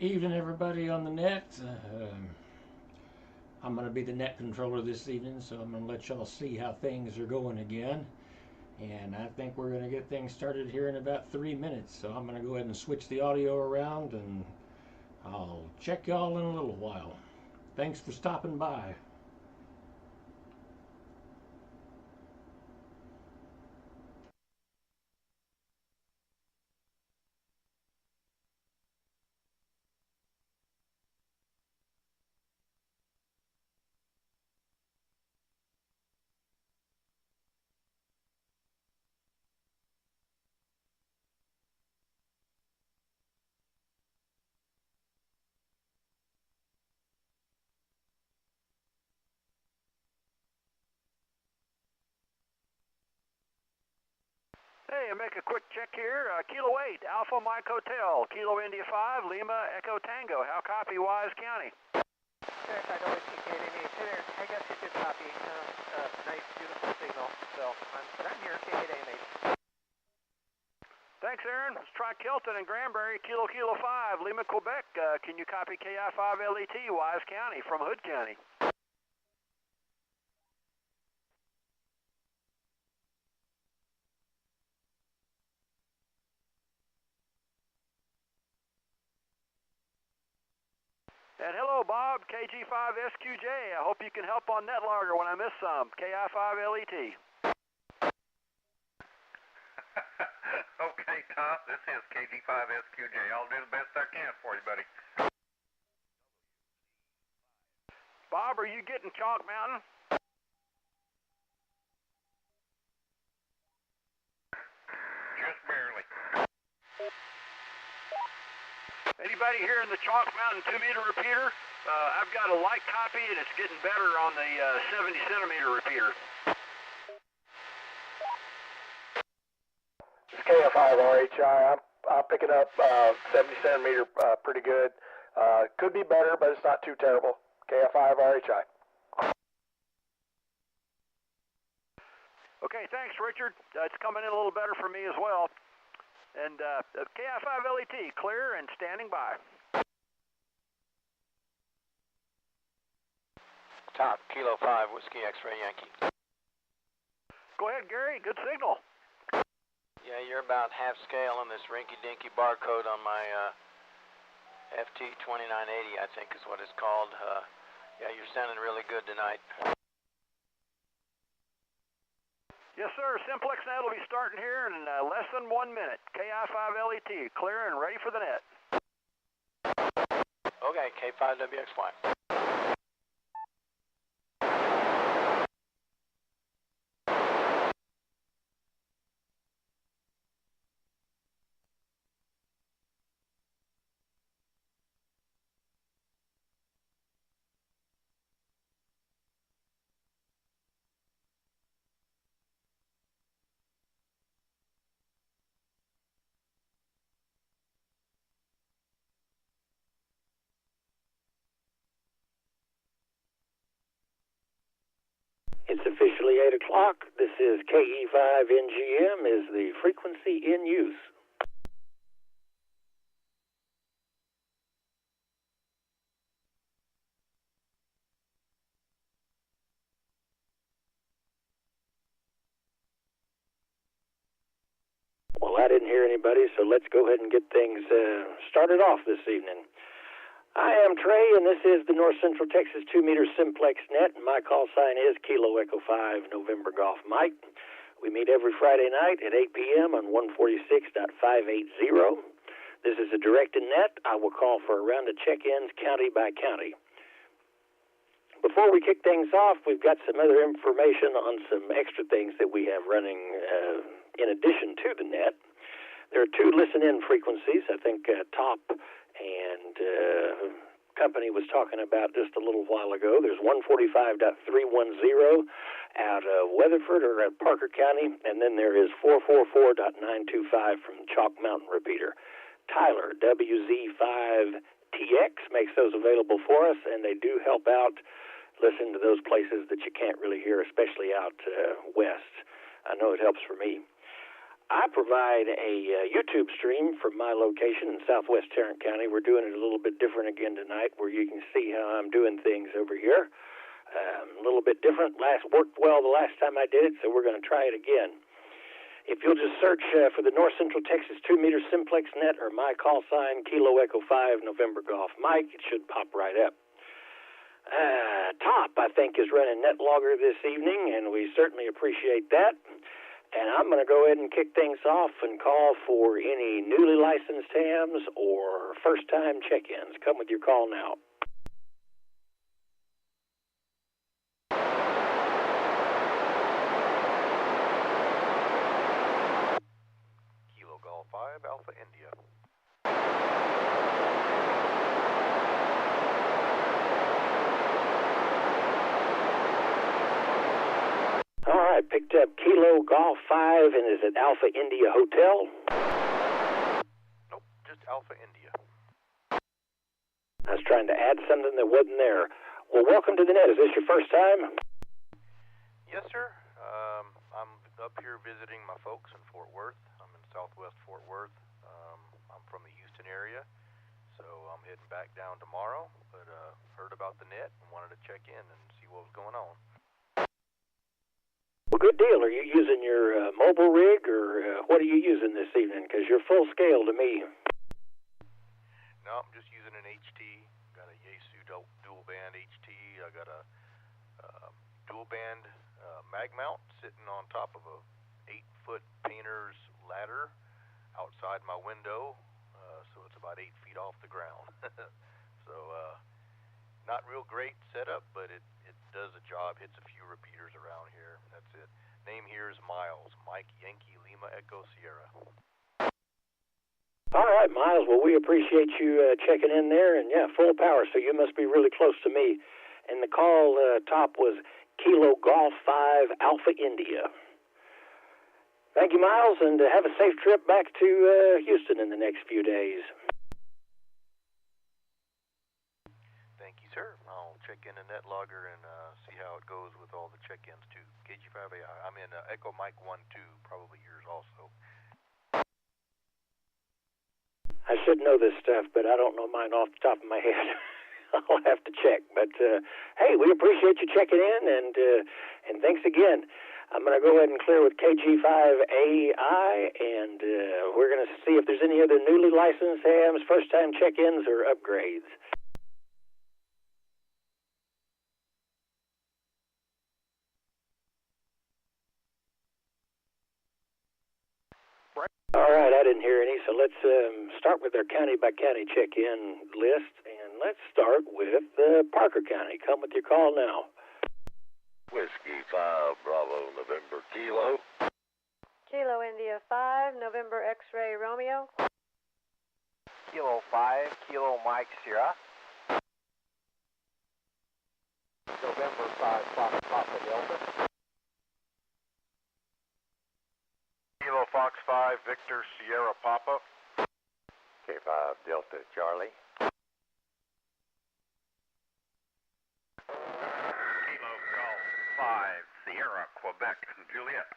Evening, everybody on the net. I'm going to be the net controller this evening, so I'm going to let y'all see how things are going again. And I think we're going to get things started here in about 3 minutes. So I'm going to go ahead and switch the audio around, and I'll check y'all in a little while. Thanks for stopping by. Hey, I make a quick check here. Kilo 8, Alpha Mike Hotel, Kilo India 5, Lima Echo Tango. How copy, Wise County? Verified OAC K8AMH. I guess you did copy. Nice, beautiful signal. So, I'm here, K8AMH. Thanks, Aaron. Let's try Kelton and Granbury, Kilo 5, Lima, Quebec. Can you copy KI5LET, Wise County, from Hood County? And hello, Bob, KG5SQJ. I hope you can help on NetLogger when I miss some. KI5LET. Okay, Tom, this is KG5SQJ. I'll do the best I can for you, buddy. Bob, are you getting Chalk Mountain? Just barely. Anybody here in the Chalk Mountain 2-meter repeater? I've got a light copy and it's getting better on the 70 centimeter repeater. It's KF5RHI. I'm picking up 70 centimeter pretty good. Could be better, but it's not too terrible. KF5RHI. Okay, thanks, Richard. It's coming in a little better for me as well. And KI5LET, clear and standing by. Top, Kilo 5, Whiskey X-Ray Yankee. Go ahead, Gary. Good signal. Yeah, you're about half scale on this rinky-dinky barcode on my FT-991A, I think is what it's called. Yeah, you're sounding really good tonight. Yes, sir. Simplex net will be starting here in less than 1 minute. KI5LET, clear and ready for the net. Okay, K5WXY. It's officially 8 o'clock. This is KE5NGM is the frequency in use. Well, I didn't hear anybody, so let's go ahead and get things started off this evening. I am Trey, and this is the North Central Texas 2-meter Simplex net, and my call sign is Kilo Echo 5 November Golf Mike. We meet every Friday night at 8 p.m. on 146.580. This is a directed net. I will call for a round of check-ins county by county. Before we kick things off, we've got some other information on some extra things that we have running in addition to the net. There are 2 listen-in frequencies. I think Top and company was talking about just a little while ago. There's 145.310 out of Weatherford or at Parker County, and then there is 444.925 from Chalk Mountain repeater. Tyler, WZ5TX, makes those available for us, and they do help out listening to those places that you can't really hear, especially out west. I know it helps for me. I provide a YouTube stream from my location in southwest Tarrant County. We're doing it a little bit different again tonight, where you can see how I'm doing things over here. A little bit different. Worked well the last time I did it, so we're going to try it again. If you'll just search for the North Central Texas 2-meter Simplex net or my call sign, Kilo Echo 5, November Golf Mike, it should pop right up. Top, I think, is running net logger this evening, and we certainly appreciate that. And I'm going to go ahead and kick things off and call for any newly licensed hams or first-time check-ins. Come with your call now. Kilo Golf 5, Alpha India. All right, picked up Kilo Golf 5, and is it Alpha India Hotel? Nope, just Alpha India. I was trying to add something that wasn't there. Well, welcome to the net. Is this your first time? Yes, sir. I'm up here visiting my folks in Fort Worth. I'm in southwest Fort Worth. I'm from the Houston area, so I'm heading back down tomorrow, but heard about the net and wanted to check in and see what was going on. Well, good deal. Are you using your mobile rig, or what are you using this evening? Because you're full scale to me. No, I'm just using an HT. Got a Yaesu dual band HT. I got a dual band mag mount sitting on top of a 8-foot painter's ladder outside my window, so it's about 8 feet off the ground. So not real great setup, but it does the job. Hits a few repeaters around here. That's it. Name here is Miles. Mike Yankee Lima Echo Sierra. All right, Miles. Well, we appreciate you checking in there, and yeah, full power. So you must be really close to me. And the call top was Kilo Golf 5 Alpha India. Thank you, Miles, and have a safe trip back to Houston in the next few days. Thank you, sir. I'll check in the net logger and see how it goes with all the check-ins too. KG5AI. I'm in Echo Mike 1-2, probably yours also. I should know this stuff, but I don't know mine off the top of my head. I'll have to check. But hey, we appreciate you checking in, and thanks again. I'm going to go ahead and clear with KG5AI, and we're going to see if there's any other newly licensed hams, first-time check-ins, or upgrades. All right, I didn't hear any, so let's start with our county-by-county check-in list, and let's start with Parker County. Come with your call now. Whiskey 5, Bravo, November, Kilo. Kilo India 5, November X-Ray Romeo. Kilo 5, Kilo Mike Sierra. November 5, Papa Delta. Kilo Fox 5, Victor Sierra Papa. K5, Delta, Charlie. Kilo Golf 5, Sierra, Quebec, Juliet.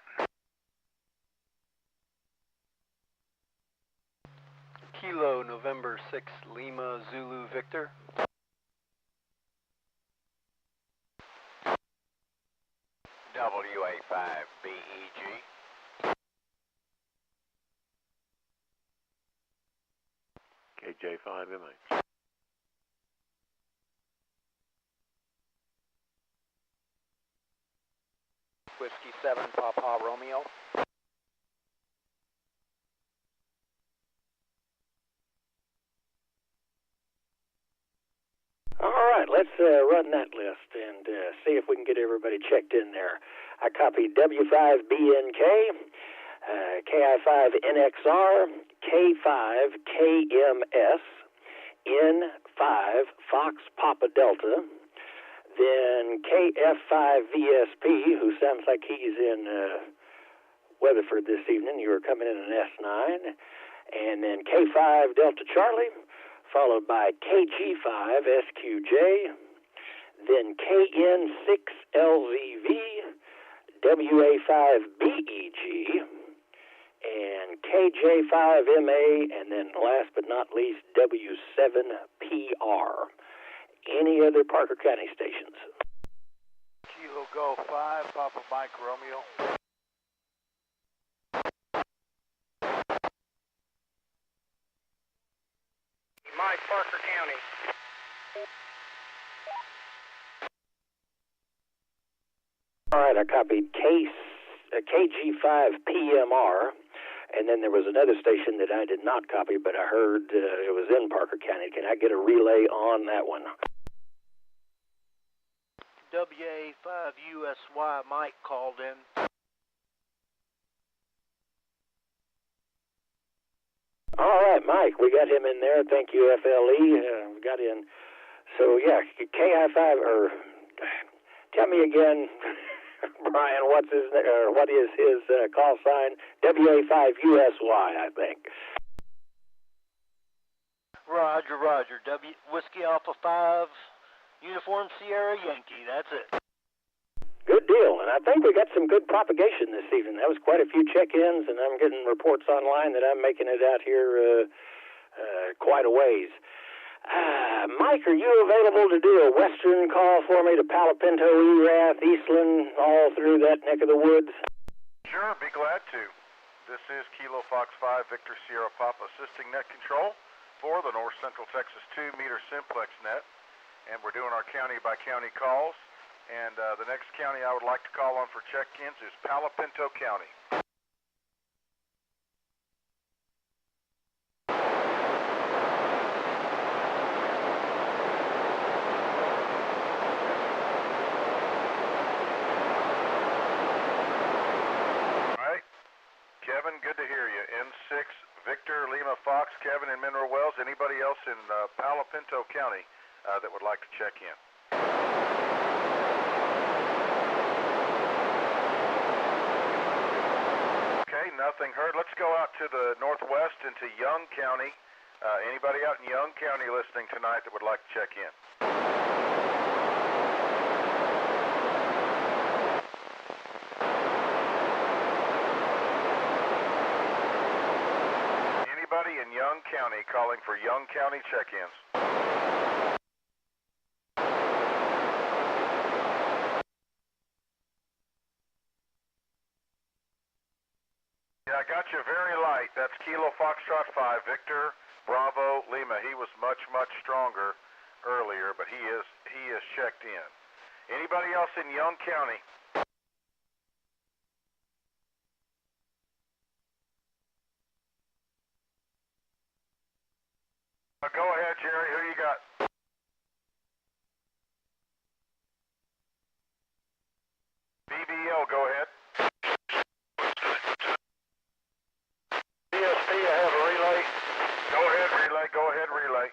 Kilo November 6, Lima, Zulu, Victor. WA5, BEG. KJ5MH. Whiskey 7, Papa Romeo. All right, let's run that list and see if we can get everybody checked in there. I copied W5BNK, KI5NXR, K5KMS, N5 Fox Papa Delta, then KF5VSP, who sounds like he's in Weatherford this evening. You were coming in an S9, and then K5 Delta Charlie, followed by KG5SQJ, then KN6LZV, WA5BEG, and KJ5MA, and then last but not least, W7PR. Any other Parker County stations? Kilo Go 5, Papa Mike Romeo. Mike, Parker County. All right, I copied KG5PMR, and then there was another station that I did not copy, but I heard it was in Parker County. Can I get a relay on that one? WA5USY, Mike called in. All right, Mike, we got him in there. Thank you, FLE. We got in. So, yeah, KI5, or tell me again, Brian, what is his call sign? WA5USY, I think. Roger, Roger. Whiskey Alpha 5, Uniform Sierra Yankee. That's it. Good deal, and I think we got some good propagation this evening. That was quite a few check-ins, and I'm getting reports online that I'm making it out here quite a ways. Mike, are you available to do a western call for me to Palo Pinto, Erath, Eastland, all through that neck of the woods? Sure, be glad to. This is Kilo Fox 5, Victor Sierra Papa, assisting net control for the North Central Texas 2-meter Simplex net, and we're doing our county-by-county calls. And the next county I would like to call on for check-ins is Palo Pinto County. All right. Kevin, good to hear you. N6, Victor, Lima, Fox, Kevin in Mineral Wells. Anybody else in Palo Pinto County that would like to check in? Nothing heard. Let's go out to the northwest into Young County. Anybody out in Young County listening tonight that would like to check in? Anybody in Young County calling for Young County check-ins? I got you very light. That's Kilo Foxtrot 5, Victor, Bravo, Lima. He was much, much stronger earlier, but he is checked in. Anybody else in Young County? Go ahead, Jerry. Who you got? BBL, go ahead. Go ahead, relay.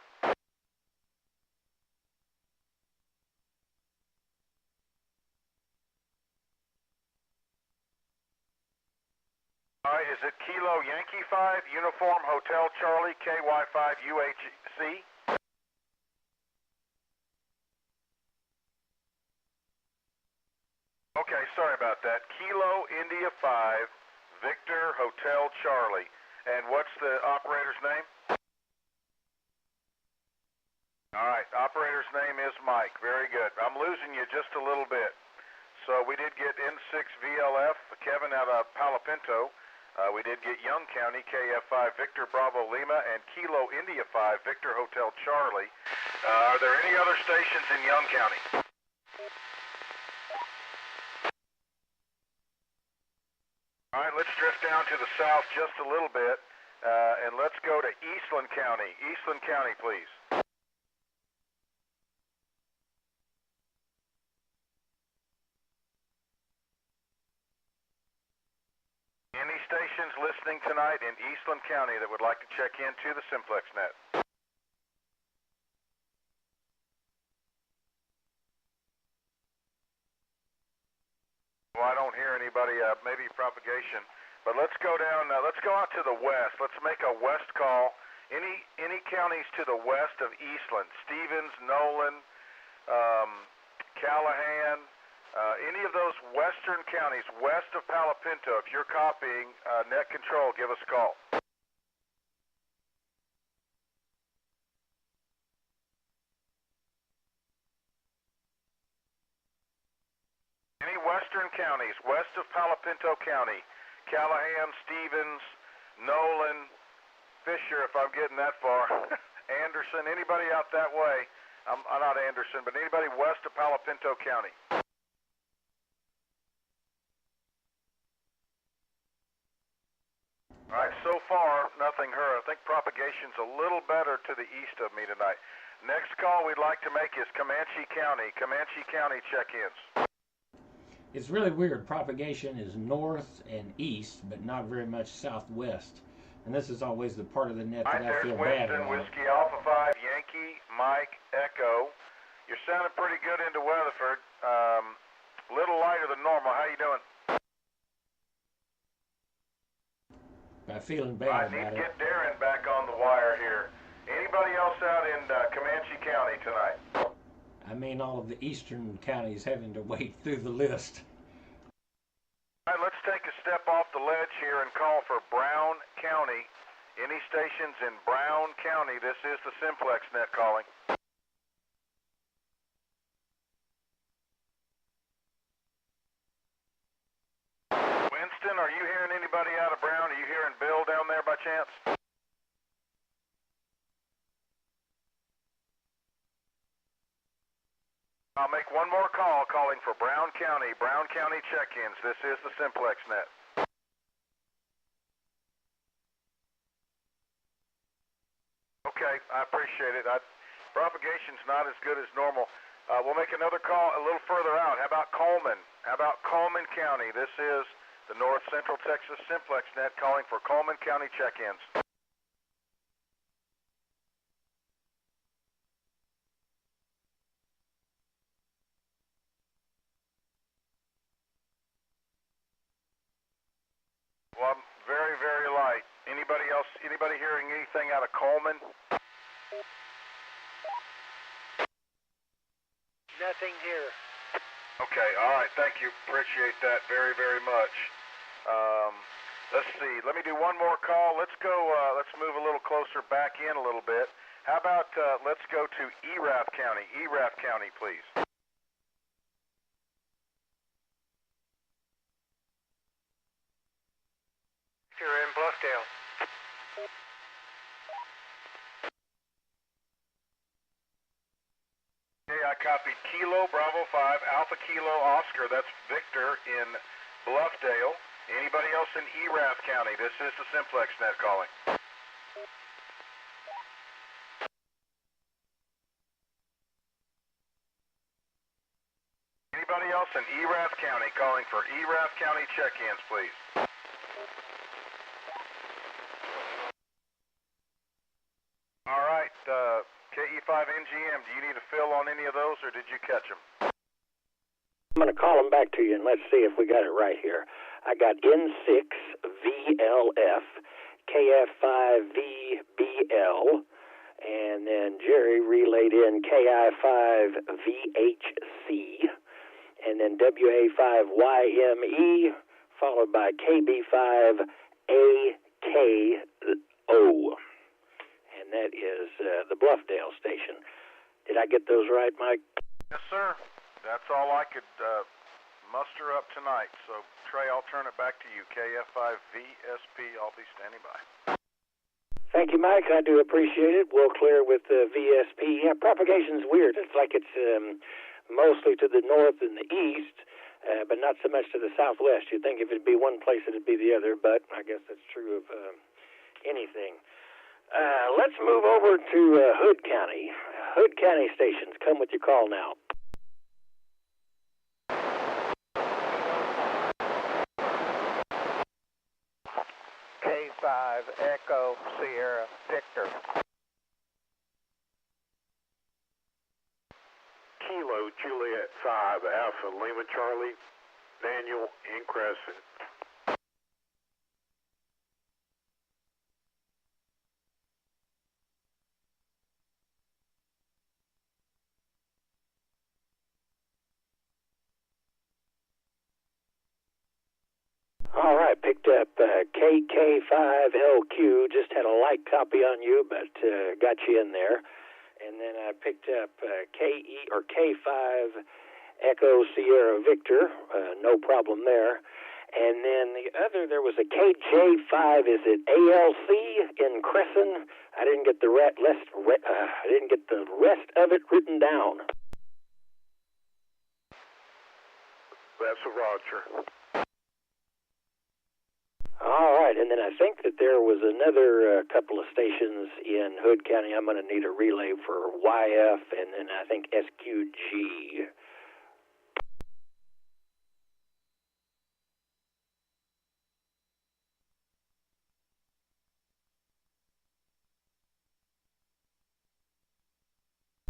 All right, is it Kilo Yankee 5, Uniform Hotel Charlie, KY5 UHC? Okay, sorry about that. Kilo India 5, Victor Hotel Charlie. And what's the operator's name? All right, operator's name is Mike. Very good. I'm losing you just a little bit. So we did get N6 VLF, Kevin out of Palo Pinto. We did get Young County, KF5, Victor Bravo Lima, and Kilo India 5, Victor Hotel Charlie. Are there any other stations in Young County? All right, let's drift down to the south just a little bit, and let's go to Eastland County. Eastland County, please. Any stations listening tonight in Eastland County that would like to check into the Simplex net? Well, I don't hear anybody, maybe propagation. But let's go down, let's go out to the west. Let's make a west call. Any counties to the west of Eastland? Stevens, Nolan, Callahan, Any of those western counties west of Palo Pinto, if you're copying net control, give us a call. Any western counties west of Palo Pinto County, Callahan, Stevens, Nolan, Fisher, if I'm getting that far, Anderson, anybody out that way, I'm not Anderson, but anybody west of Palo Pinto County. All right, so far, nothing heard. I think propagation's a little better to the east of me tonight. Next call we'd like to make is Comanche County. Comanche County check-ins. It's really weird. Propagation is north and east, but not very much southwest. And this is always the part of the net that I feel bad Winston, about. Whiskey Alpha 5, Yankee, Mike, Echo. You're sounding pretty good into Weatherford. A little lighter than normal. How you doing? I'm feeling bad I about need to it. get Darren back on the wire here. Anybody else out in Comanche County tonight? I mean, all of the eastern counties having to wait through the list. All right, let's take a step off the ledge here and call for Brown County. Any stations in Brown County, this is the Simplex net calling. Winston, are you hearing anybody out of Brown? Are you hearing Bill down there by chance? I'll make one more call calling for Brown County check-ins. This is the Simplex net. Okay, I appreciate it. Propagation's not as good as normal. We'll make another call a little further out. How about Coleman? How about Coleman County? This is the North Central Texas Simplex net calling for Coleman County check-ins. Well, I'm very, very light. Anybody else, anybody hearing anything out of Coleman? Nothing here. Okay, all right, thank you. Appreciate that very, very much. Let's see, let me do one more call. Let's go, let's move a little closer back in a little bit. How about, let's go to Erath County. Erath County, please. You're in Bluffdale. Okay, I copied Kilo Bravo 5 Alpha Kilo Oscar. That's Victor in Bluffdale. Anybody else in Erath County? This is the Simplex net calling. Anybody else in Erath County calling for Erath County check-ins, please? All right, KE5NGM, do you need a fill on any of those, or did you catch them? I'm going to call them back to you, and let's see if we got it right here. I got N6 VLF, KF5VBL, and then Jerry relayed in KI5VHC, and then WA5YME, followed by KB5AKO. And that is the Bluffdale station. Did I get those right, Mike? Yes, sir. That's all I could muster up tonight. So, Trey, I'll turn it back to you. KF5VSP, I'll be standing by. Thank you, Mike. I do appreciate it. We'll clear with the VSP. Yeah, propagation's weird. It's like it's mostly to the north and the east, but not so much to the southwest. You'd think if it'd be one place, it'd be the other, but I guess that's true of anything. Let's move over to Hood County. Hood County stations, come with your call now. K5 Echo Sierra Victor. Kilo Juliet 5 Alpha Lima Charlie Daniel in Crescent. picked up KK5LQ, just had a light copy on you, but got you in there. And then I picked up K5 Echo Sierra Victor, no problem there. And then the other, there was a KJ5, is it ALC in Crescent? I didn't get the rest of it written down. That's a Roger. All right, and then I think that there was another couple of stations in Hood County. I'm going to need a relay for YF and then I think SQG.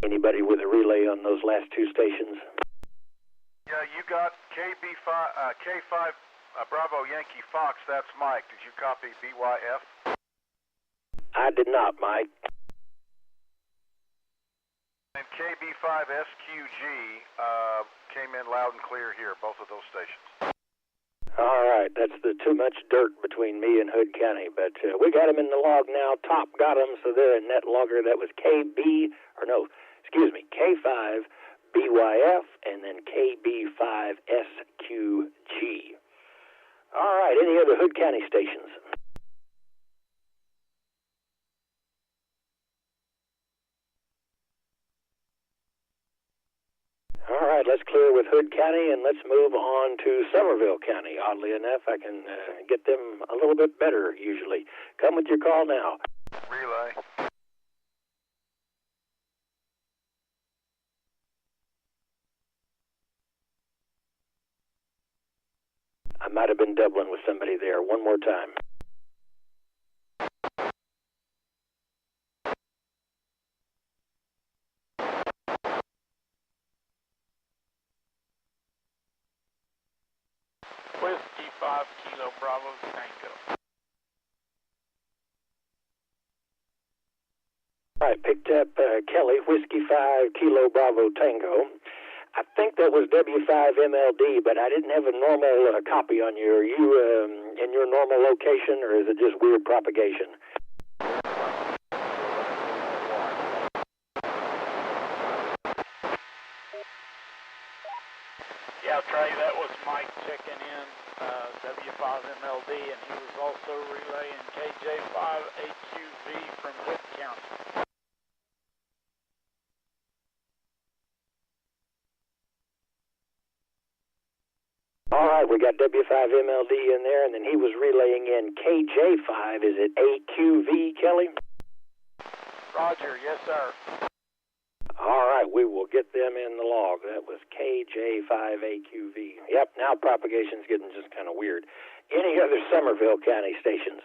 Anybody with a relay on those last two stations? Yeah, you got K5 Bravo Yankee Fox. That's Mike. Did you copy BYF? I did not, Mike. And KB5 SQG came in loud and clear here, both of those stations. All right, that's the too much dirt between me and Hood County, but we got them in the log now. Top got them, so they're in net logger. That was K5 BYF and then KB5 SQG. All right, any other Hood County stations? All right, let's clear with Hood County and let's move on to Somerville County. Oddly enough, I can get them a little bit better usually. Come with your call now. Relay. I might have been doubling with somebody there. One more time. Whiskey 5 Kilo Bravo Tango. All right, picked up Kelly, Whiskey 5 Kilo Bravo Tango. I think that was W5MLD, but I didn't have a normal copy on you. Are you in your normal location, or is it just weird propagation? Yeah, Trey, that was Mike checking in, W5MLD, and he was also relaying KJ5AQV from Hood County. All right, we got W5MLD in there, and then he was relaying in KJ5. Is it AQV, Kelly? Roger, yes, sir. All right, we will get them in the log. That was KJ5AQV. Yep, now propagation's getting just kind of weird. Any other Somerville County stations?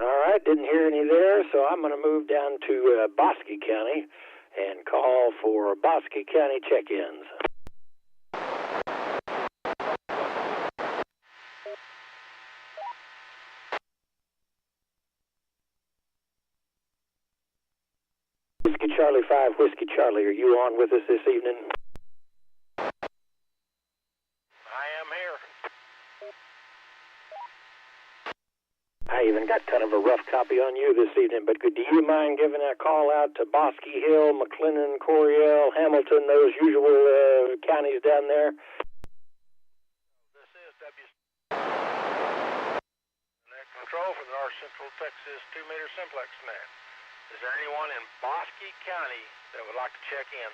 All right, didn't hear any there, so I'm going to move down to Bosque County and call for Bosque County check-ins. Whiskey Charlie 5, Whiskey Charlie, are you on with us this evening? I am here. I even got kind of a rough copy on you this evening, but do you mind giving a call out to Bosque Hill, McLennan, Coryell, Hamilton, those usual counties down there? This is Net Control for the North Central Texas 2-meter Simplex net. Is there anyone in Bosque County that would like to check in?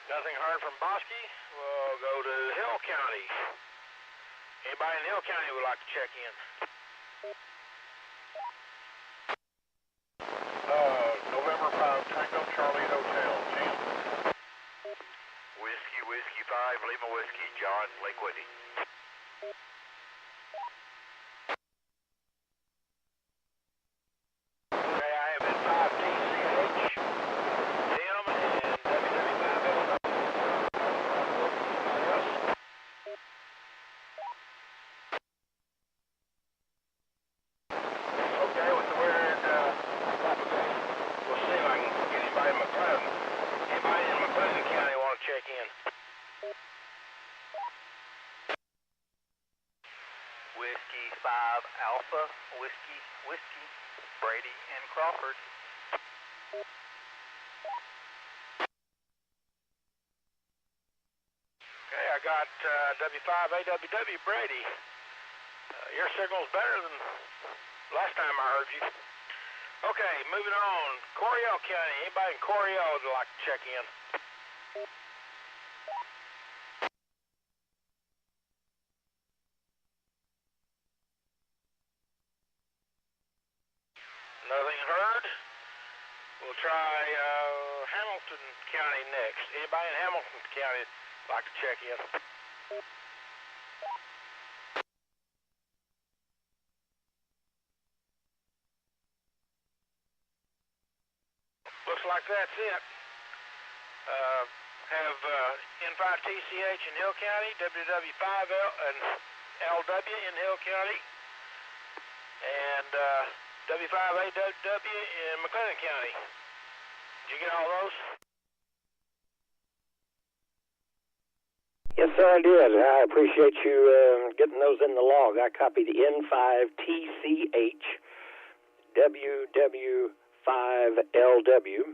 Nothing heard from Bosque. We'll go to Hill County. Anybody in Hill County would like to check in? November 5, Tango Charlie Hotel, Jim. Whiskey 5, Lima Whiskey, John, Lake Whitney. Okay, I have been 5TCH, Tim, and WW5L. Alpha, Whiskey, Brady, and Crawford. Okay, I got W5AWW Brady. Your signal's better than last time I heard you. Okay, moving on. Coryell County. Anybody in Coryell would like to check in? Nothing heard. We'll try Hamilton County next. Anybody in Hamilton County like to check in? Looks like that's it. Have N5TCH in Hill County, WW5L and LW in Hill County, and W5AWW in McLennan County. Did you get all those? Yes, sir, I did. I appreciate you getting those in the log. I copied the N5TCH, WW5LW,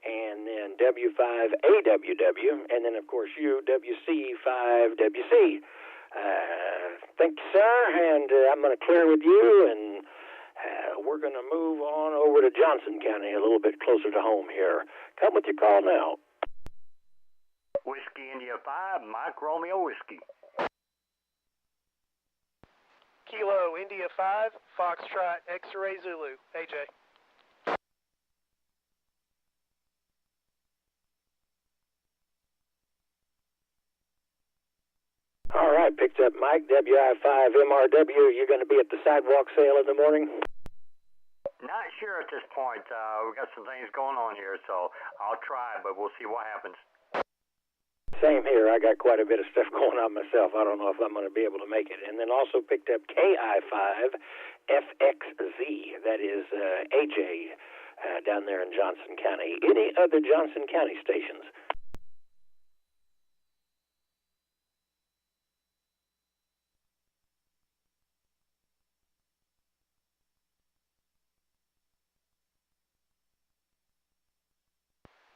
and then W5AWW, and then, of course, you, WC5WC. Thank you, sir, and I'm going to clear with you, and we're going to move on over to Johnson County, a little bit closer to home here. Come with your call now. Whiskey India 5, Mike Romeo Whiskey. Kilo India 5, Foxtrot X-Ray Zulu, AJ. All right, picked up Mike, WI5MRW. You're going to be at the sidewalk sale in the morning? Not sure at this point. We've got some things going on here, so I'll try, but we'll see what happens. Same here. I got quite a bit of stuff going on myself. I don't know if I'm going to be able to make it. And then also picked up KI5FXZ. That is AJ down there in Johnson County. Any other Johnson County stations?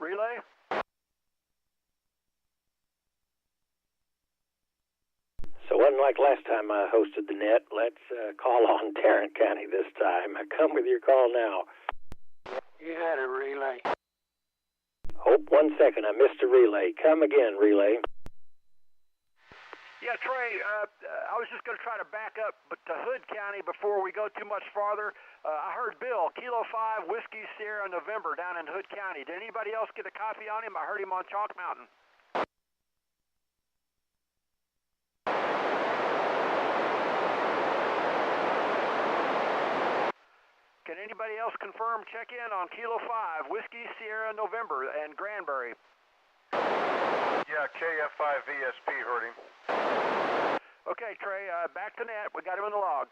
Relay? So it wasn't like last time I hosted the net. Let's call on Tarrant County this time. Come with your call now. You had a relay. Hope 1 second. I missed a relay. Come again, relay. Yeah, Trey, I was just going to try to back up to Hood County before we go too much farther. I heard Bill, Kilo 5, Whiskey Sierra November down in Hood County. Did anybody else get a copy on him? I heard him on Chalk Mountain. Can anybody else confirm check-in on Kilo 5, Whiskey Sierra November and Granbury? Yeah, KF5VSP heard him. Okay, Trey, back to net. We got him in the log.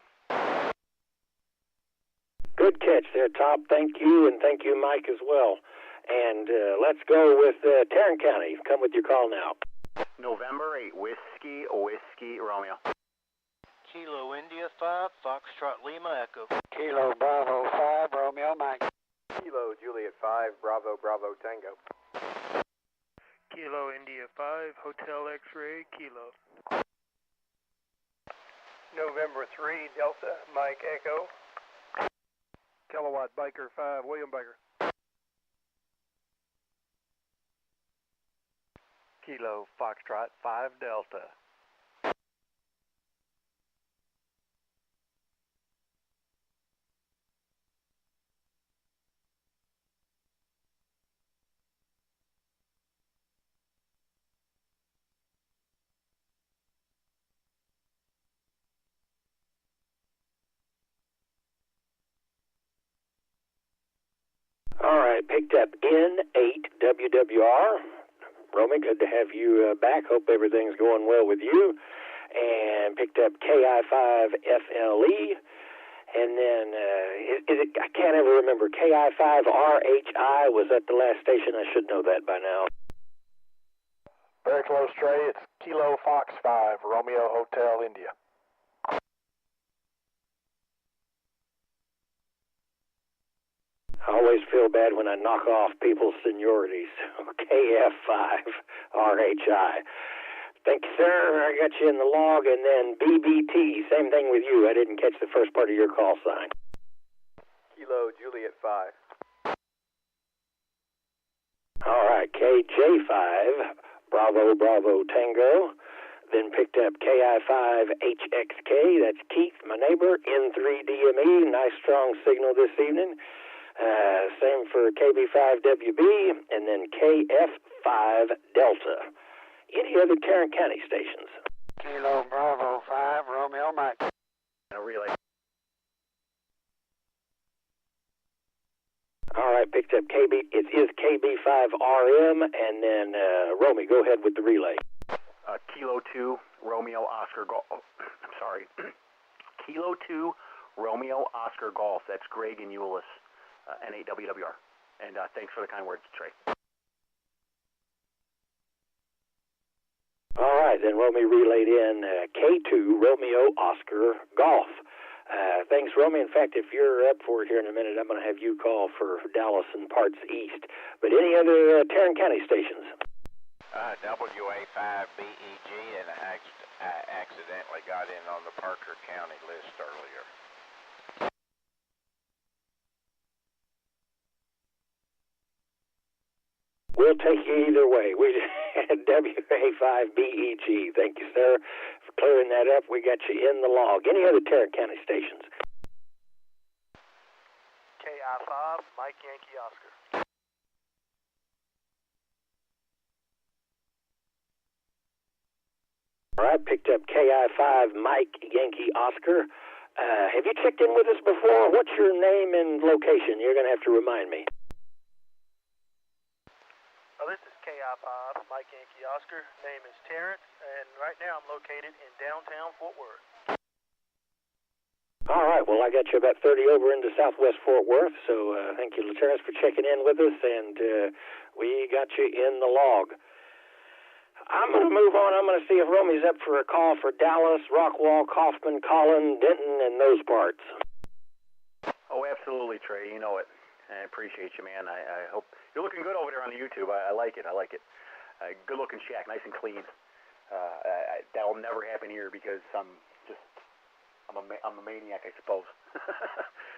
Good catch there, Top. Thank you, and thank you, Mike, as well. And let's go with Tarrant County. Come with your call now. November 8, Whiskey Romeo. Kilo India 5, Foxtrot Lima Echo. Kilo Bravo 5, Romeo Mike. Kilo Juliet 5, Bravo Tango. Kilo India 5, Hotel X-Ray, Kilo. November 3, Delta, Mike Echo. Kilowatt Biker 5, William Biker. Kilo Foxtrot 5 Delta. All right, picked up N8WWR. Romy, good to have you back. Hope everything's going well with you. And picked up KI5FLE. And then, I can't ever remember, KI5RHI. Was that the last station? I should know that by now. Very close, Trey. It's Kilo Fox 5, Romeo Hotel India. I always feel bad when I knock off people's seniorities. KF5RHI. Thank you, sir. I got you in the log. And then BBT, same thing with you. I didn't catch the first part of your call sign. Kilo Juliet 5. All right, KJ5, Bravo Bravo Tango. Then picked up KI5HXK. That's Keith, my neighbor. N3DME. Nice strong signal this evening. Same for KB5WB. And then KF5 Delta. Any other Tarrant County stations? Kilo Bravo 5, Romeo Mike. A relay. All right, picked up KB. It is KB5RM, and then Romy, go ahead with the relay. Kilo 2, Romeo Oscar Golf. I'm sorry. Kilo 2, Romeo Oscar Golf. That's Greg and Euless, N8WWR. And thanks for the kind words, Trey. All right, then Romy relayed in K2, Romeo Oscar Golf. Thanks, Romy. In fact, if you're up for it here in a minute, I'm going to have you call for Dallas and parts east. But any other Tarrant County stations? WA5BEG, and I accidentally got in on the Parker County list earlier. We'll take you either way. We had WA5BEG. Thank you, sir, for clearing that up. We got you in the log. Any other Tarrant County stations? KI5, Mike Yankee Oscar. All right, picked up KI5 Mike Yankee Oscar. Have you checked in with us before? What's your name and location? You're going to have to remind me. This is KI5 Mike Yankee Oscar. Name is Terrence, and right now I'm located in downtown Fort Worth. All right, well, I got you about 30 over into southwest Fort Worth, so thank you, Terrence, for checking in with us, and we got you in the log. I'm going to move on. I'm going to see if Romy's up for a call for Dallas, Rockwall, Kaufman, Collin, Denton, and those parts. Oh, absolutely, Trey. You know it. I appreciate you, man. I hope you're looking good over there on the YouTube. I like it. I like it. Good-looking shack, nice and clean. That'll never happen here because I'm a maniac, I suppose.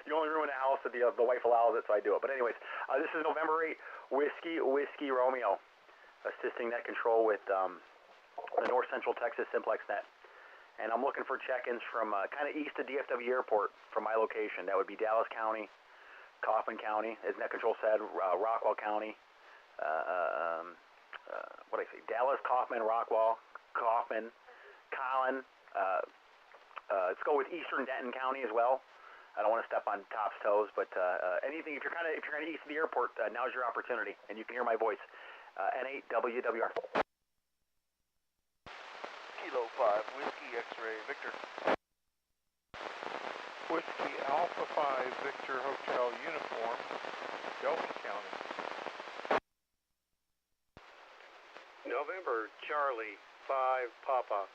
You only ruin a house if the wife allows it, so I do it. But anyways, this is November 8, Whiskey Romeo, assisting net control with the North Central Texas Simplex net. And I'm looking for check-ins from kind of east of DFW Airport from my location. That would be Dallas County, Kaufman County, as net control said, Rockwall County, what did I say? Dallas, Kaufman, Rockwall, Kaufman, Collin. Let's go with Eastern Denton County as well. I don't want to step on Top's toes, but anything if you're kind of east of the airport, now's your opportunity, and you can hear my voice. N8WWR. Kilo 5, Whiskey X-Ray Victor. Whiskey Alpha 5 Victor Hotel Uniform, Delta County. November Charlie 5 Papa.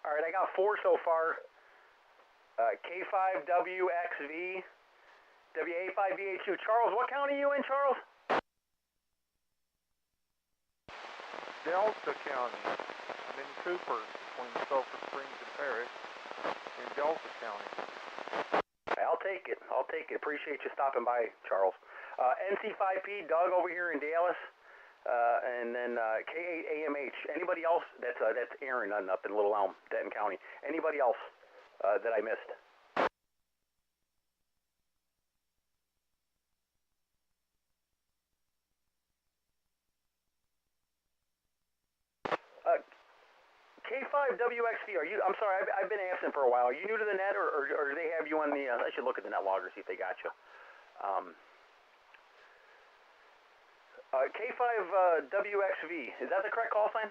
All right, I got 4 so far. K5WXV, WA5VH2. Charles, what county are you in, Charles? Delta County. I'm in Cooper, between Sulphur Springs and Parrish, in Delta County. I'll take it. Appreciate you stopping by, Charles. NC5P, Doug over here in Dallas. And then K8AMH. Anybody else? That's Aaron up in Little Elm, Denton County. Anybody else that I missed? K5WXV. Are you? I'm sorry, I've been absent for a while. Are you new to the net, or do they have you on the? I should look at the net logger, see if they got you. K5WXV, is that the correct call sign?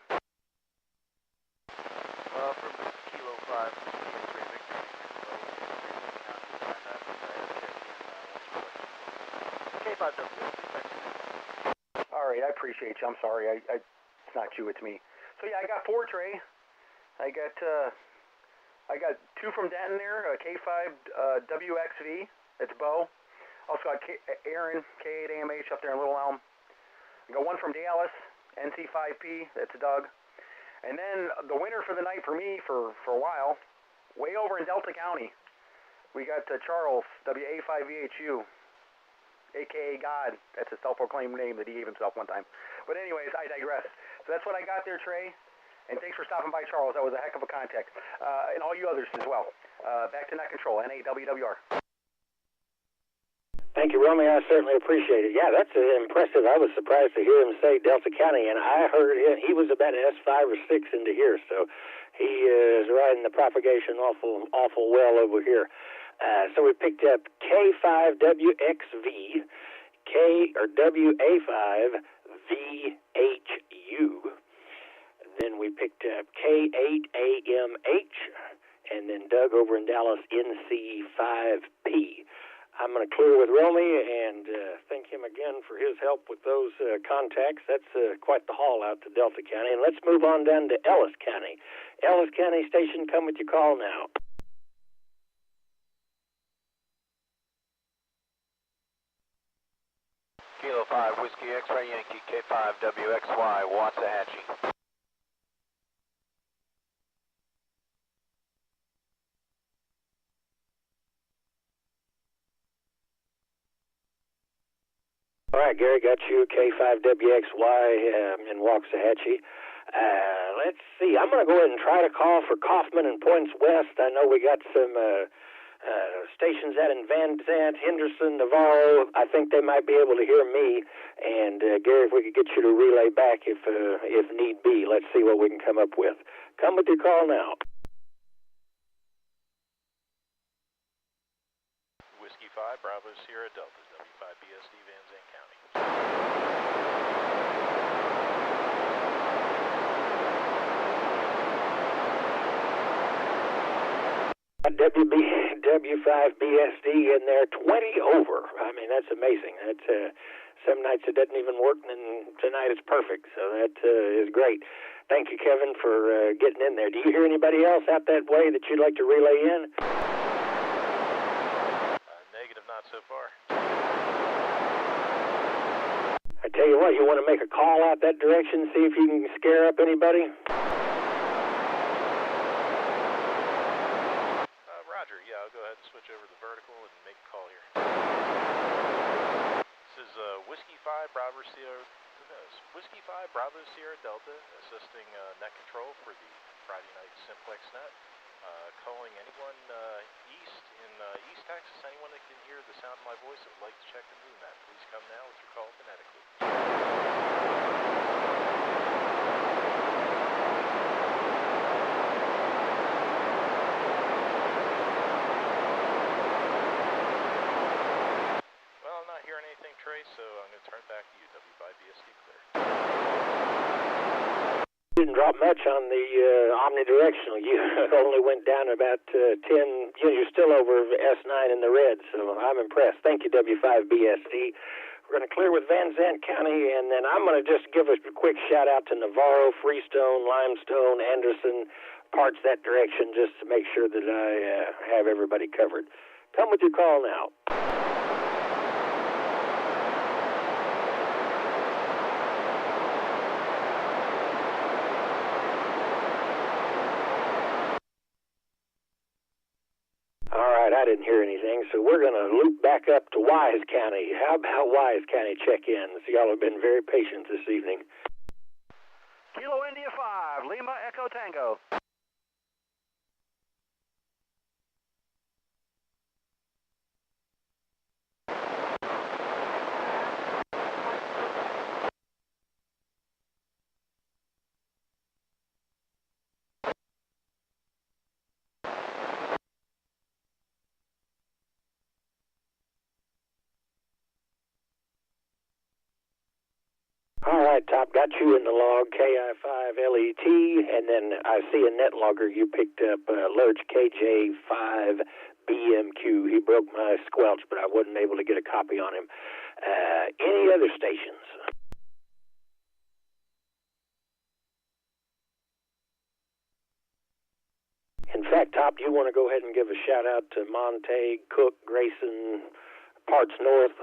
From Kilo 5, X-Ray Victor. All right, I appreciate you. I'm sorry. It's not you, it's me. So yeah, I got 4 Trey. I got 2 from Denton there, K5 WXV. That's Bo. Also got Aaron K8AMH up there in Little Elm. I got 1 from Dallas, NC5P. That's Doug. And then the winner for the night for me for a while, way over in Delta County, we got Charles WA5VHU. A.K.A. God. That's a self-proclaimed name that he gave himself one time. But anyways, I digress. So that's what I got there, Trey. And thanks for stopping by, Charles. That was a heck of a contact. And all you others as well. Back to Net Control, NAWWR. Thank you, Romy. I certainly appreciate it. Yeah, that's impressive. I was surprised to hear him say Delta County, and I heard he was about an S5 or 6 into here, so he is riding the propagation awful well over here. So we picked up K5WXV, WA5VHU. Then we picked up K8AMH, and then Doug over in Dallas, NC5P. I'm going to clear with Romy and thank him again for his help with those contacts. That's quite the haul out to Delta County. And let's move on down to Ellis County. Ellis County Station, come with your call now. Kilo 5, Whiskey X-Ray Yankee, K5WXY, Waxahachie. All right, Gary, got you, K5WXY in Waxahachie. Let's see. I'm going to go ahead and try to call for Kaufman and Points West. I know we got some stations out in Van Zant, Henderson, Navarro. I think they might be able to hear me. And, Gary, if we could get you to relay back if need be, let's see what we can come up with. Come with your call now. Whiskey 5, Bravo Sierra Delta, W5BSD, Van Zandt County. W5BSD in there, 20 over. I mean, that's amazing. That's some nights it doesn't even work, and tonight it's perfect. So that is great. Thank you, Kevin, for getting in there. Do you hear anybody else out that way that you'd like to relay in? Negative, not so far. I tell you what, you want to make a call out that direction, see if you can scare up anybody? Roger, yeah, I'll go ahead and switch over to the vertical and make a call here. This is Whiskey 5, Bravo Sierra, Whiskey 5, Bravo Sierra Delta, assisting net control for the Friday night Simplex net. Calling anyone east in East Texas, anyone that can hear the sound of my voice that would like to check the moon map. Please come now with your call phonetically. Well, I'm not hearing anything, Trey, so I'm going to turn it back to you. W5BSD clear. Didn't drop much on the omnidirectional. You only went down about 10. You're still over S9 in the red, so I'm impressed. Thank you, W5BSD. We're going to clear with Van Zandt County, and then I'm going to just give a quick shout-out to Navarro, Freestone, Limestone, Anderson, parts that direction, just to make sure that I have everybody covered. Come with your call now. I didn't hear anything, so we're going to loop back up to Wise County. How about Wise County check-ins? Y'all have been very patient this evening. Kilo India 5, Lima Echo Tango. All right, Top, got you in the log, KI5LET, and then I see a net logger you picked up, Lurch KJ5 BMQ. He broke my squelch, but I wasn't able to get a copy on him. Any other stations? In fact, Top, do you want to go ahead and give a shout-out to Montague, Cook, Grayson, Parts North?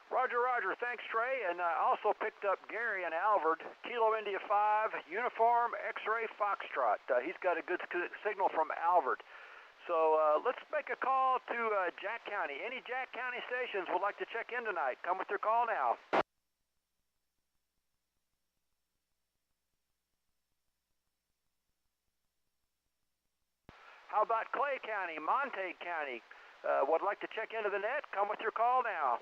Roger, Roger. Thanks, Trey. And I also picked up Gary in Alvord, Kilo India 5, Uniform X-Ray Foxtrot. He's got a good signal from Alvord. So let's make a call to Jack County. Any Jack County stations would like to check in tonight? Come with your call now. How about Clay County, Montague County? Would like to check into the net? Come with your call now.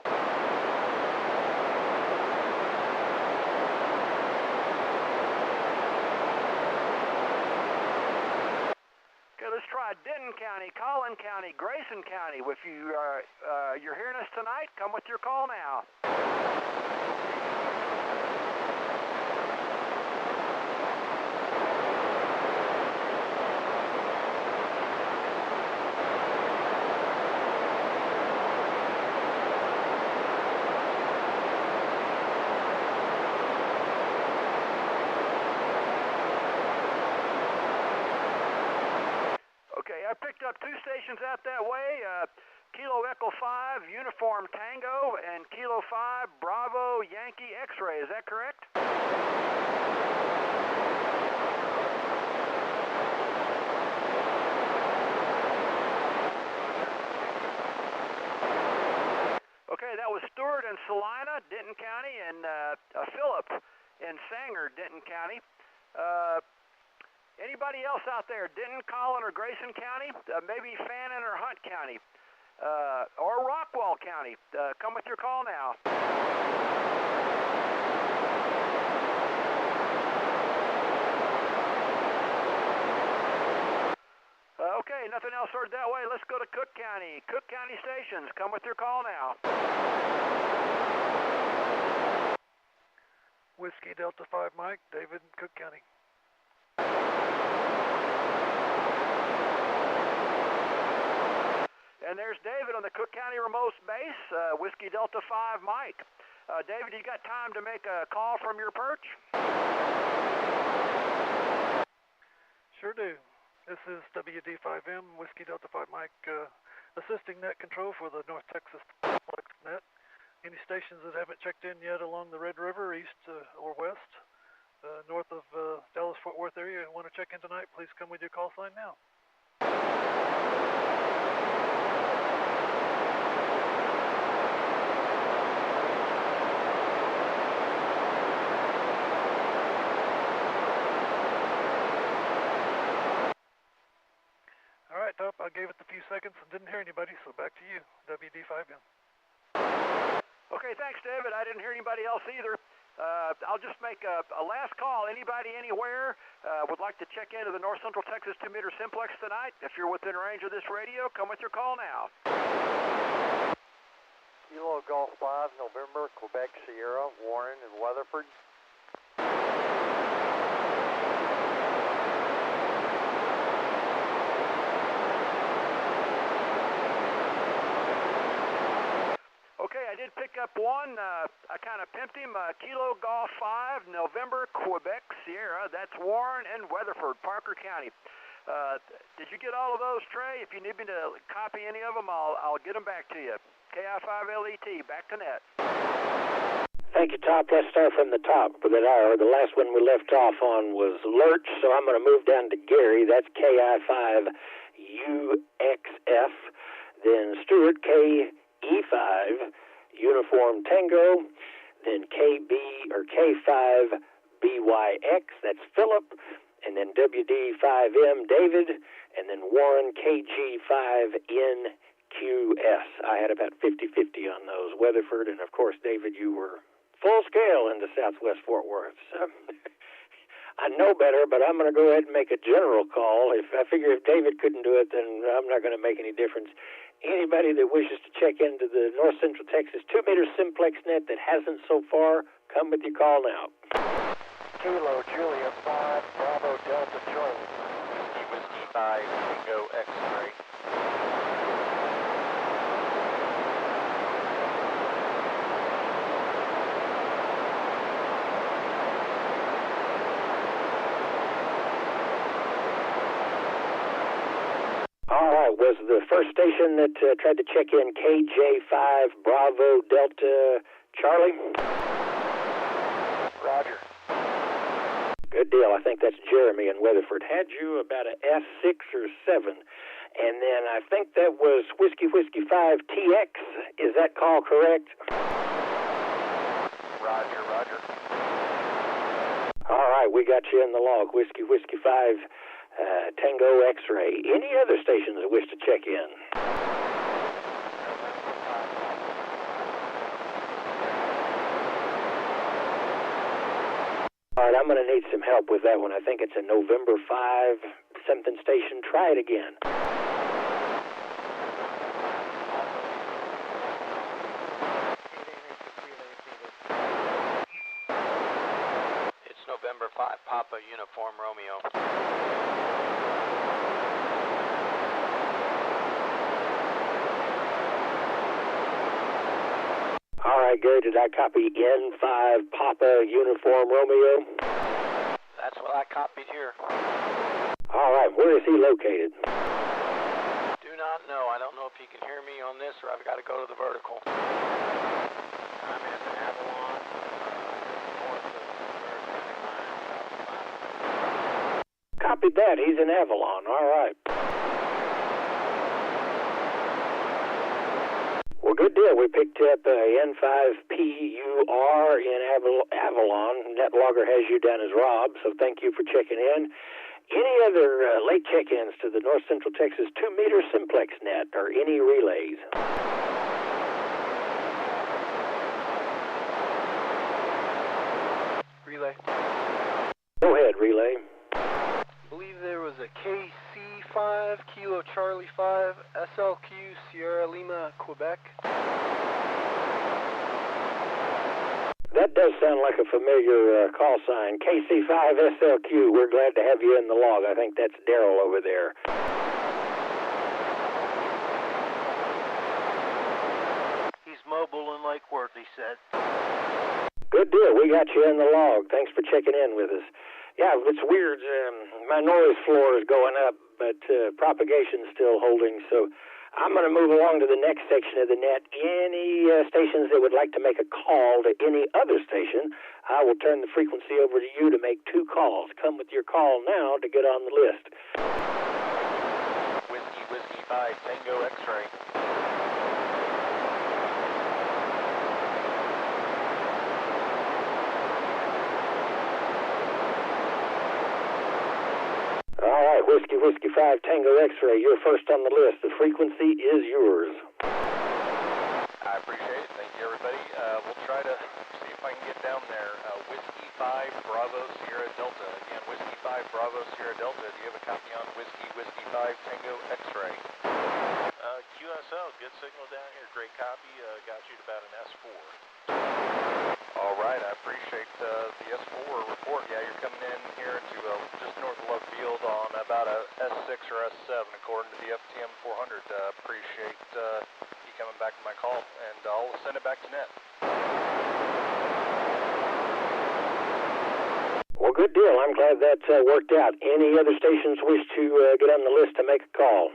Okay, let's try Denton County, Collin County, Grayson County. If you're hearing us tonight, come with your call now. I picked up 2 stations out that way, Kilo Echo 5, Uniform Tango, and Kilo 5, Bravo Yankee X-Ray. Is that correct? Okay, that was Stewart in Salina, Denton County, and Phillip in Sanger, Denton County. Anybody else out there, Denton, Collin, or Grayson County? Maybe Fannin or Hunt County, or Rockwall County. Come with your call now. Okay, nothing else heard that way. Let's go to Cook County. Cook County stations, come with your call now. Whiskey Delta 5 Mike, David, Cook County. And there's David on the Cook County remote base, Whiskey Delta 5 Mike. David, you got time to make a call from your perch? Sure do. This is WD5M, Whiskey Delta 5 Mike, assisting net control for the North Texas Simplex net. Any stations that haven't checked in yet along the Red River, east or west, north of Dallas-Fort Worth area, and want to check in tonight, please come with your call sign now. All right, Top, I gave it a few seconds and didn't hear anybody, so back to you, WD5M. Okay, thanks, David. I didn't hear anybody else either. I'll just make a last call. Anybody anywhere would like to check into the North Central Texas 2-meter Simplex tonight? If you're within range of this radio, come with your call now. Kilo Golf 5, November, Quebec Sierra, Warren and Weatherford. Okay, I did pick up one. I kind of pimped him. Kilo Golf 5, November, Quebec Sierra. That's Warren and Weatherford, Parker County. Did you get all of those, Trey? If you need me to copy any of them, I'll get them back to you. KI5LET, back to net. Thank you, Top. Let's start from the top for that hour. The last one we left off on was Lurch, so I'm going to move down to Gary. That's KI5UXF. Then Stewart, KE5, Uniform Tango. Then K5BYX, that's Philip. And then WD5M, David. And then Warren, KG5NQS. I had about 50-50 on those. Weatherford, and of course, David, you were full scale into Southwest Fort Worth. So I know better, but I'm going to go ahead and make a general call. I figure if David couldn't do it, then I'm not going to make any difference. Anybody that wishes to check into the North Central Texas 2-meter Simplex net that hasn't so far, come with your call now. Kilo Julia 5, Bravo Delta Charlie. Whiskey Tango X-ray. All right, was the first station that tried to check in KJ5 Bravo Delta Charlie? Roger. Good deal. I think that's Jeremy in Weatherford. Had you about a S6 or 7. And then I think that was Whiskey 5 TX. Is that call correct? Roger, roger. All right, we got you in the log. Whiskey 5 Tango X-ray. Any other stations that wish to check in? All right, I'm going to need some help with that one. I think it's a November 5 something station. Try it again. It's November 5, Papa Uniform Romeo. All right, Gary, did I copy N5 Papa Uniform Romeo? That's what I copied here. All right, where is he located? Do not know. I don't know if you can hear me on this or I've got to go to the vertical. I'm in Avalon, north of the Copied that. He's in Avalon. All right. Well, good deal. We picked up N5PUR in Avalon. Net logger has you down as Rob, so thank you for checking in. Any other late check-ins to the North Central Texas 2-meter Simplex net or any relays? relay. Go ahead, relay. I believe there was a KC5, Kilo Charlie 5, SLQ, Sierra Lima, Quebec. That does sound like a familiar call sign. KC5 SLQ, we're glad to have you in the log. I think that's Daryl over there. He's mobile and Lake Worth, he said. Good deal. We got you in the log. Thanks for checking in with us. Yeah, it's weird. My noise floor is going up, but propagation's still holding, so I'm going to move along to the next section of the net. Any stations that would like to make a call to any other station, I will turn the frequency over to you to make 2 calls. Come with your call now to get on the list. Whiskey 5, Tango X-ray. All right, Whiskey 5, Tango X-ray, you're first on the list. The frequency is yours. I appreciate it. Thank you, everybody. We'll try to see if I can get down there. Whiskey 5, Bravo, Sierra Delta. Again, Whiskey 5, Bravo, Sierra Delta. Do you have a copy on Whiskey 5, Tango X-ray? QSL, good signal down here. Great copy. Got you to about an S4. All right, I appreciate the S4 report. Yeah, you're coming in here to just north of Love Field on about a S6 or S7, according to the FTM 400. Appreciate you coming back to my call, and I'll send it back to net. Well, good deal. I'm glad that worked out. Any other stations wish to get on the list to make a call?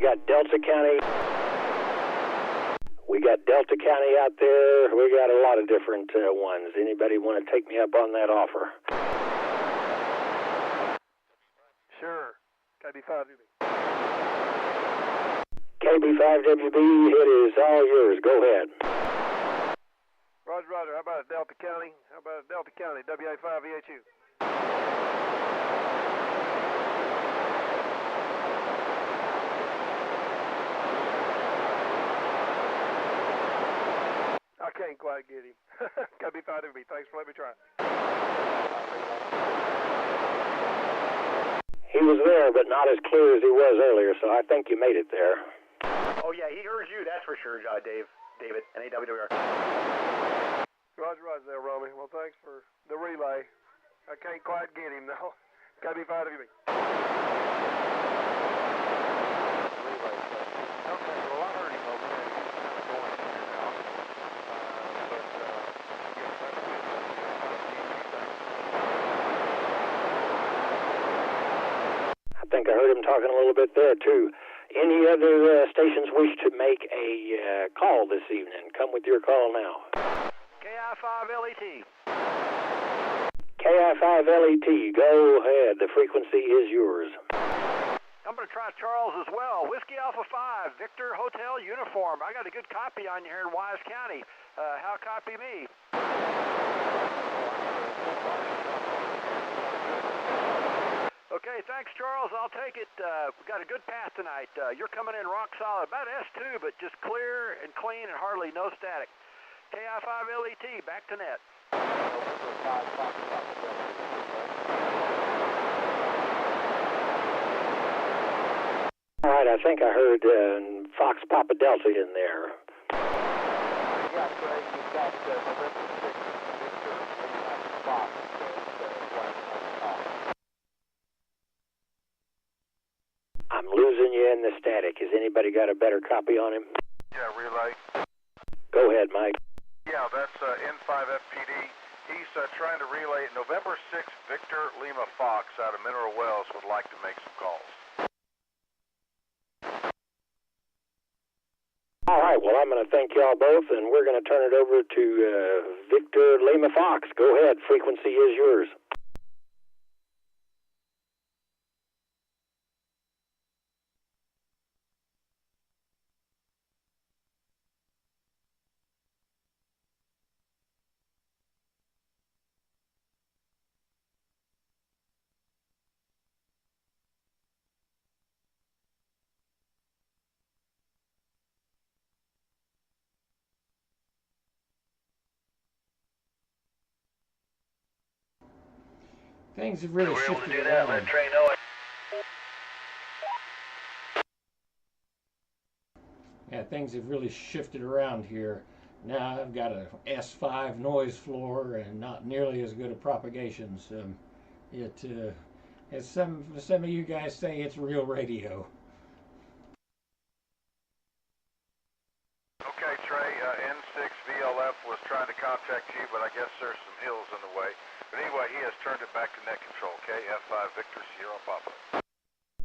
We got Delta County. We got Delta County out there. We got a lot of different ones. Anybody want to take me up on that offer? Sure. KB5WB. KB5WB, it is all yours. Go ahead. Roger, roger. How about Delta County? WA5VHU. I can't quite get him. KB5WB, thanks for letting me try. He was there, but not as clear as he was earlier, so I think you made it there. Oh, yeah, he heard you, that's for sure, David, and AWR. Roger there, Romy. Well, thanks for the relay. I can't quite get him, though. Gotta be fine of me. Relay station. Okay, well, I heard him okay. He's kind of going in and out. But, yeah, that's good. I think I heard him talking a little bit there, too. Any other stations wish to make a call this evening? Come with your call now. KI5LET. KI5LET, go ahead. The frequency is yours. I'm going to try Charles as well. Whiskey Alpha 5, Victor Hotel Uniform. I got a good copy on you here in Wise County. How copy me? Okay, thanks, Charles. I'll take it. We've got a good path tonight. You're coming in rock solid. About S2, but just clear and clean and hardly no static. KI5LET, back to net. All right, I think I heard Fox Papa Delta in there. Yeah, Trey, you've got November 6th, Victor, Fox. I'm losing you in the static. Has anybody got a better copy on him? Yeah, relay. Go ahead, Mike. Yeah, that's N5FPD. He's trying to relay November 6th, Victor Lima Fox out of Mineral Wells would like to make some calls. All right, well, I'm going to thank y'all both, and we're going to turn it over to Victor Lima Fox. Go ahead. Frequency is yours. Things have really shifted able to do that, around. let Trey know it. Yeah, things have really shifted around here. Now I've got a S5 noise floor and not nearly as good a propagations. As some of you guys say, it's real radio. Okay, Trey, N6 VLF was trying to contact you, but I guess there's some hills in the way. But anyway, he has turned it back to net control. F5 Victor Sierra Papa.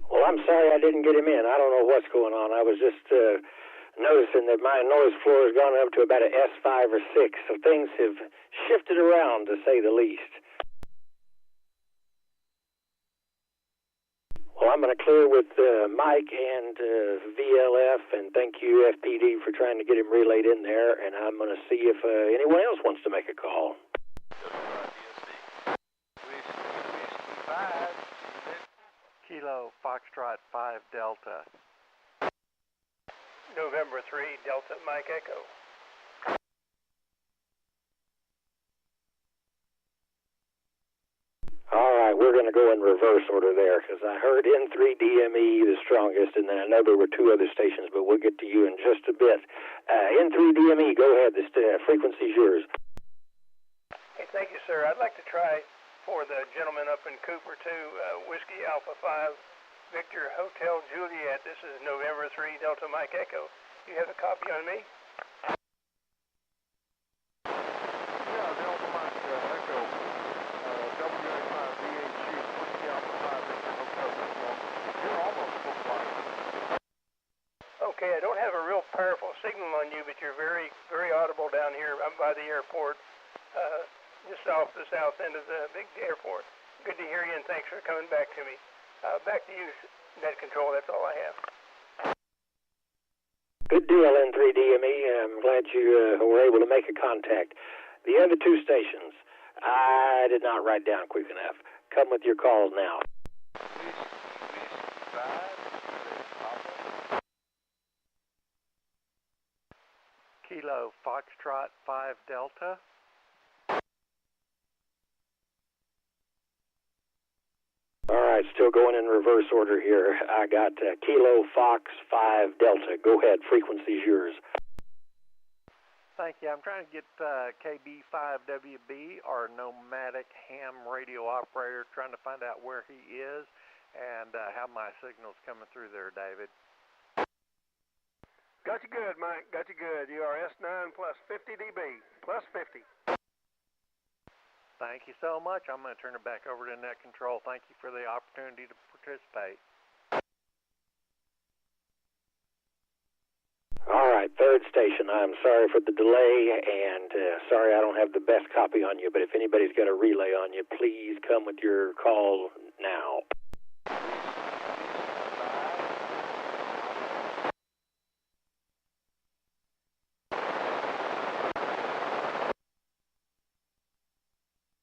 Well, I'm sorry I didn't get him in. I don't know what's going on. I was just noticing that my noise floor has gone up to about an S5 or 6, so things have shifted around, to say the least. Well, I'm going to clear with Mike and VLF, and thank you, FPD, for trying to get him relayed in there, and I'm going to see if anyone else wants to make a call. Kilo Foxtrot 5 Delta. November 3, Delta Mike Echo. All right, we're going to go in reverse order there, because I heard N3DME the strongest, and then I know there were two other stations, but we'll get to you in just a bit. N3DME, go ahead. This frequency's yours. Hey, thank you, sir. I'd like to try for the gentleman up in Cooper, too, Whiskey Alpha 5, Victor Hotel Juliet. This is November 3, Delta Mike Echo. You have a copy on me? Yeah, Delta Mike Echo, WA5VHG, Whiskey Alpha 5, Victor Hotel Uniform. You're almost full flight. Okay, I don't have a real powerful signal on you, but you're very, very audible down here. I'm by the airport. Just off the south end of the big airport. Good to hear you, and thanks for coming back to me. Back to you, net control. That's all I have. Good deal, N3DME. I'm glad you were able to make a contact. The other two stations, I did not write down quick enough. Come with your calls now. Kilo Foxtrot 5 Delta. All right, still going in reverse order here. I got Kilo Fox 5 Delta. Go ahead, frequency's yours. Thank you. I'm trying to get KB5WB, our nomadic ham radio operator, trying to find out where he is and how my signal's coming through there, David. Got you good, Mike. Got you good. You are S9 plus 50 dB. Plus 50. Thank you so much. I'm going to turn it back over to Net Control. Thank you for the opportunity to participate. All right, third station. I'm sorry for the delay, and sorry I don't have the best copy on you, but if anybody's got a relay on you, please come with your call now.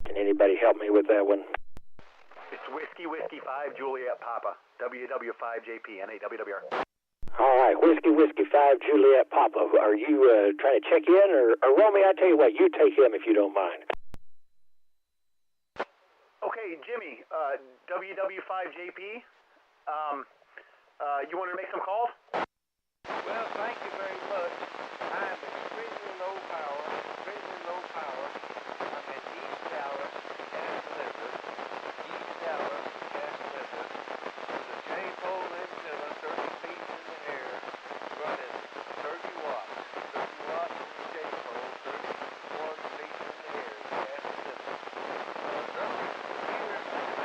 Can anybody help me with that one? It's Whiskey 5 Juliet Papa, WW5JP, NAWWR. All right, Whiskey 5 Juliet Papa. Are you trying to check in, or Romy? I tell you what, you take him if you don't mind. Okay, Jimmy, WW5JP. You wanted to make some calls? Well, thank you very much. I'm extremely low power. I'm in East Dallas, Gas Liver. East Dallas, Gas Liver. With a J-pole antenna, 30 feet in the air, running 30 watts. 30 watts in the J-pole, 31 feet in the air, Gas Liver. Nothing here, thank you.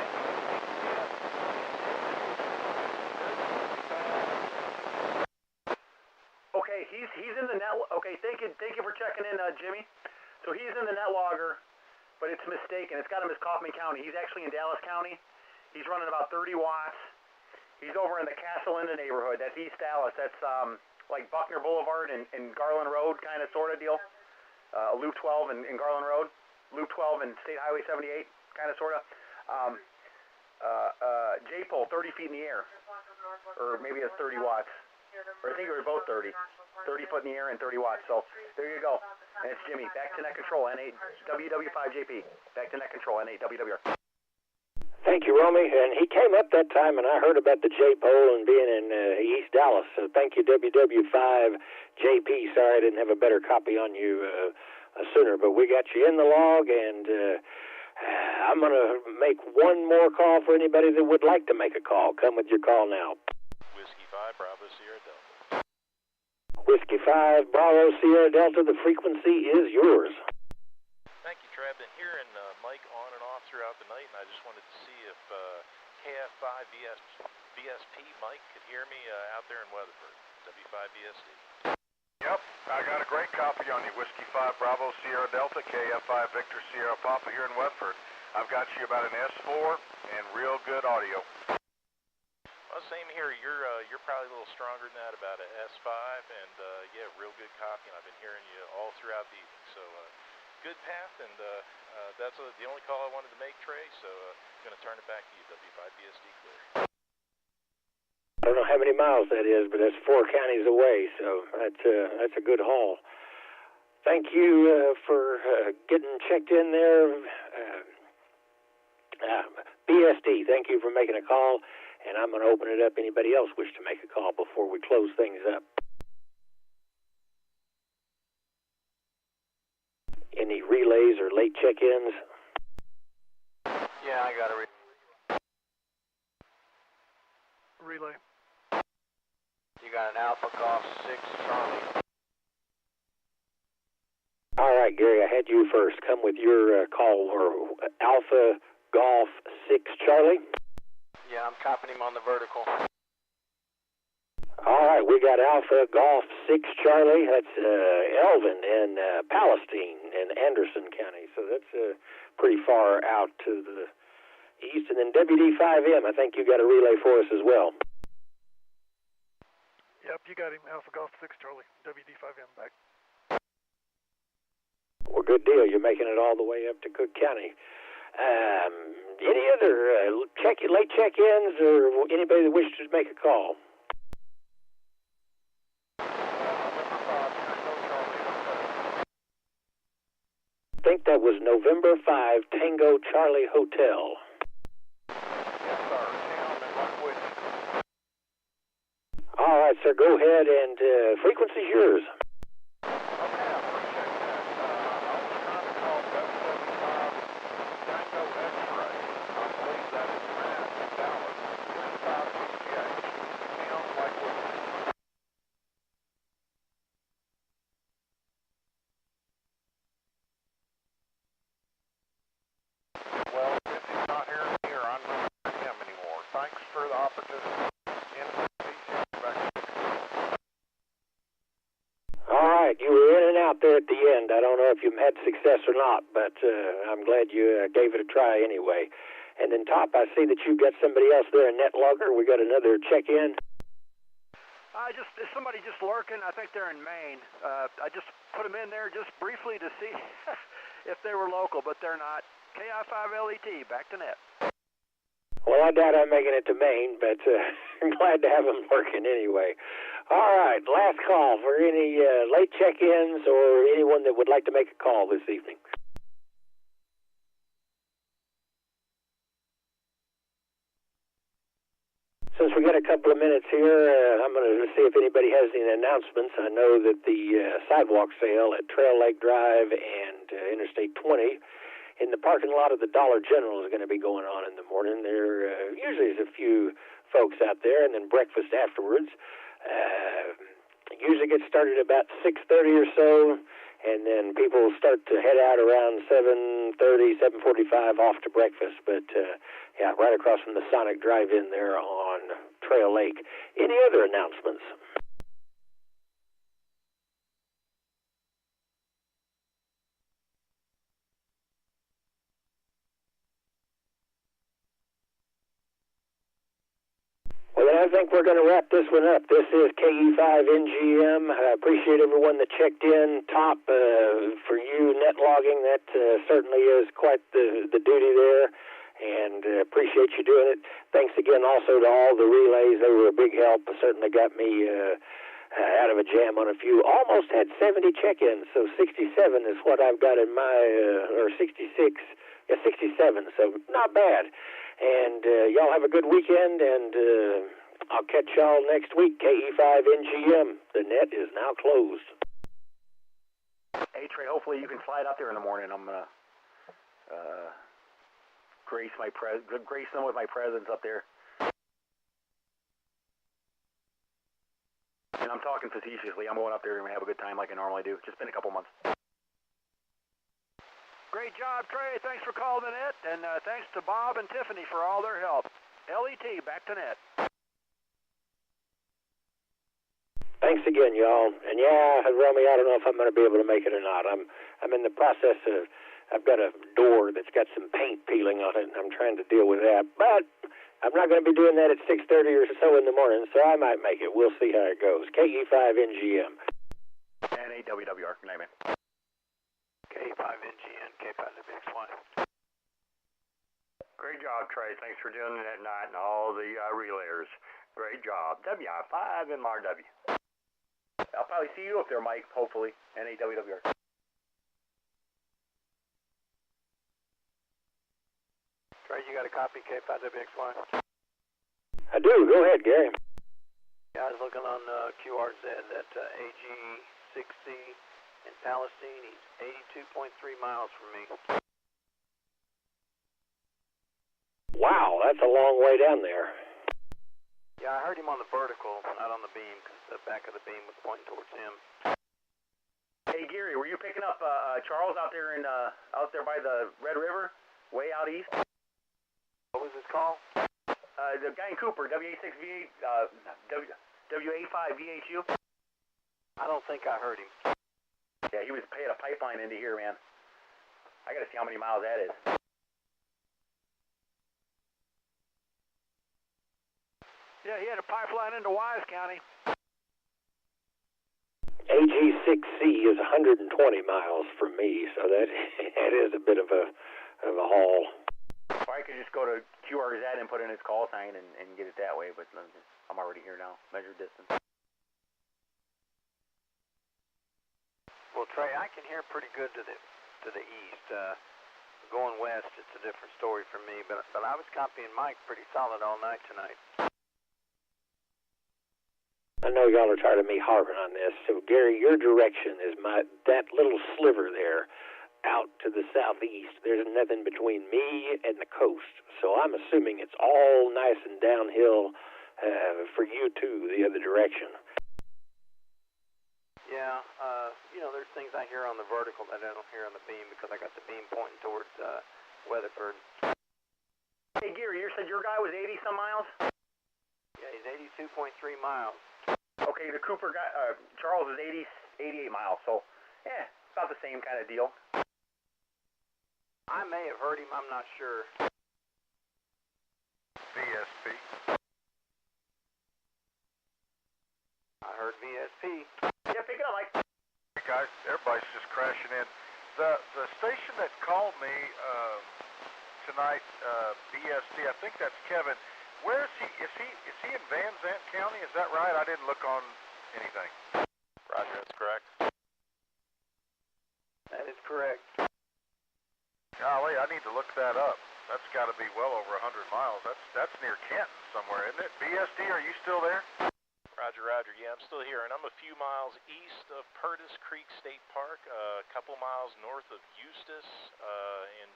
Okay, he's in the net. Okay, thank you for checking in, Jimmy. So he's in the net logger, but it's mistaken. It's got him as Kaufman County. He's actually in Dallas County. He's running about 30 watts. He's over in the Castle Inn neighborhood. That's East Dallas. That's like Buckner Boulevard and Garland Road kind of sort of deal. Loop 12 and Garland Road. Loop 12 and State Highway 78 kind of sort of. J-pole 30 feet in the air. Or maybe it's 30 watts. Or I think it was both 30. 30 foot in the air and 30 watts. So there you go. And it's Jimmy. Back to Net Control, WW5JP. Back to Net Control, NAWWR. Thank you, Romy. And he came up that time, and I heard about the J-pole and being in East Dallas. So thank you, WW5JP. Sorry I didn't have a better copy on you sooner, but we got you in the log, and I'm going to make one more call for anybody that would like to make a call. Come with your call now. Whiskey 5 Bravo Sierra Delta. Whiskey 5 Bravo Sierra Delta, the frequency is yours. Thank you, Trey. I've been hearing Mike on and off throughout the night, and I just wanted to see if KF5 BSP Mike could hear me out there in Weatherford, W5BSD. Yep, I got a great copy on you. Whiskey 5 Bravo Sierra Delta, KF5 Victor Sierra Papa here in Weatherford. I've got you about an S4 and real good audio. Well, same here. You're probably a little stronger than that, about an S5, and yeah, real good copy. And I've been hearing you all throughout the evening. So good path, and that's the only call I wanted to make, Trey. So I'm going to turn it back to you, W5BSD clear. I don't know how many miles that is, but that's 4 counties away, so that's a good haul. Thank you for getting checked in there. BSD, thank you for making a call, and I'm going to open it up. Anybody else wish to make a call before we close things up? Any relays or late check-ins? Yeah, I got a relay. You got an Alpha Golf 6 Charlie. All right, Gary, I had you first. Come with your call, or Alpha Golf 6 Charlie. Yeah, I'm copping him on the vertical. All right, we got Alpha Golf 6 Charlie. That's Elvin in Palestine in Anderson County. So that's pretty far out to the east. And then WD5M, I think you got a relay for us as well. Yep, you got him. Alpha Golf 6 Charlie, WD5M back. Well, good deal. You're making it all the way up to Cook County. Any other late check-ins or anybody that wishes to make a call? I think that was November 5 Tango Charlie Hotel. Yes, sir. All right, sir. Go ahead, and frequency's yours. Okay, I appreciate opportunity. All right, you were in and out there at the end. I don't know if you had success or not, but I'm glad you gave it a try anyway. And then, Top, I see that you've got somebody else there, a net logger. We got another check-in. There's somebody just lurking. I think they're in Maine. I just put them in there just briefly to see if they were local, but they're not. KI5LET, back to net. Well, I doubt I'm making it to Maine, but I'm glad to have them working anyway. All right, last call for any late check-ins or anyone that would like to make a call this evening. Since we got a couple of minutes here, I'm going to see if anybody has any announcements. I know that the sidewalk sale at Trail Lake Drive and Interstate 20 in the parking lot of the Dollar General is going to be going on in the morning. There usually is a few folks out there, and then breakfast afterwards. Usually gets started about 6:30 or so, and then people start to head out around 7:30, 7:45 off to breakfast. But yeah, right across from the Sonic Drive-In there on Trail Lake. Any other announcements? Well, then I think we're going to wrap this one up. This is KE5NGM. I appreciate everyone that checked in. Top, for you, net logging, that certainly is quite the duty there, and appreciate you doing it. Thanks again also to all the relays. They were a big help. Certainly got me out of a jam on a few. Almost had 70 check-ins, so 67 is what I've got in my, or 66, yeah, 67, so not bad. And y'all have a good weekend, and I'll catch y'all next week. KE5NGM. The net is now closed. Hey, Trey, hopefully you can slide out there in the morning. I'm going to grace them with my presence up there. And I'm talking facetiously. I'm going up there and have a good time like I normally do. Just been a couple months. Great job, Trey. Thanks for calling the net, and thanks to Bob and Tiffany for all their help. LET, back to net. Thanks again, y'all. And yeah, Romy, I don't know if I'm going to be able to make it or not. I'm in the process of, I've got a door that's got some paint peeling on it, and I'm trying to deal with that. But I'm not going to be doing that at 6:30 or so in the morning, so I might make it. We'll see how it goes. KE5NGM. And AWWR. Good night, man. K5NGN, K5WX1. Great job, Trey. Thanks for doing it at night and all the relayers. Great job. WI5 and MRW. I'll probably see you up there, Mike, hopefully. And AWWR. Trey, you got a copy, K5WX1? I do. Go ahead, Gary. Yeah, I was looking on QRZ at AG60 in Palestine. He's 82.3 miles from me. Wow, that's a long way down there. Yeah, I heard him on the vertical, not on the beam, because the back of the beam was pointing towards him. Hey, Gary, were you picking up Charles out there by the Red River, way out east? What was his call? The guy in Cooper, W86V8, W85VHU. I don't think I heard him. Yeah, he was paying a pipeline into here, man. I got to see how many miles that is. Yeah, he had a pipeline into Wise County. AG6C is 120 miles from me, so that is a bit of a haul. Or I could just go to QRZ and put in his call sign and get it that way, but I'm already here now. Measure distance. Well, Trey, I can hear pretty good to the east. Going west, it's a different story for me, but I was copying Mike pretty solid all night tonight. I know y'all are tired of me harping on this, so Gary, your direction is that little sliver there out to the southeast. There's nothing between me and the coast, so I'm assuming it's all nice and downhill for you too, the other direction. Yeah, there's things I hear on the vertical that I don't hear on the beam because I got the beam pointing towards Weatherford. Hey, Gary, you said your guy was 80-some miles? He's 82.3 miles. Okay, the Cooper got, Charles is 88 miles, so, yeah, about the same kind of deal. I may have heard him, I'm not sure. VSP. I heard VSP. Yeah, pick it up, Mike. Hey guys, everybody's just crashing in. The station that called me tonight, BST, I think that's Kevin. Where is he? Is he in Van Zant County? Is that right? I didn't look on anything. Roger, that's correct. That is correct. Golly, I need to look that up. That's got to be well over 100 miles. That's near Canton somewhere, isn't it? BSD, are you still there? Roger, roger. Yeah, I'm still here, and I'm a few miles east of Purtis Creek State Park, a couple miles north of Eustis, in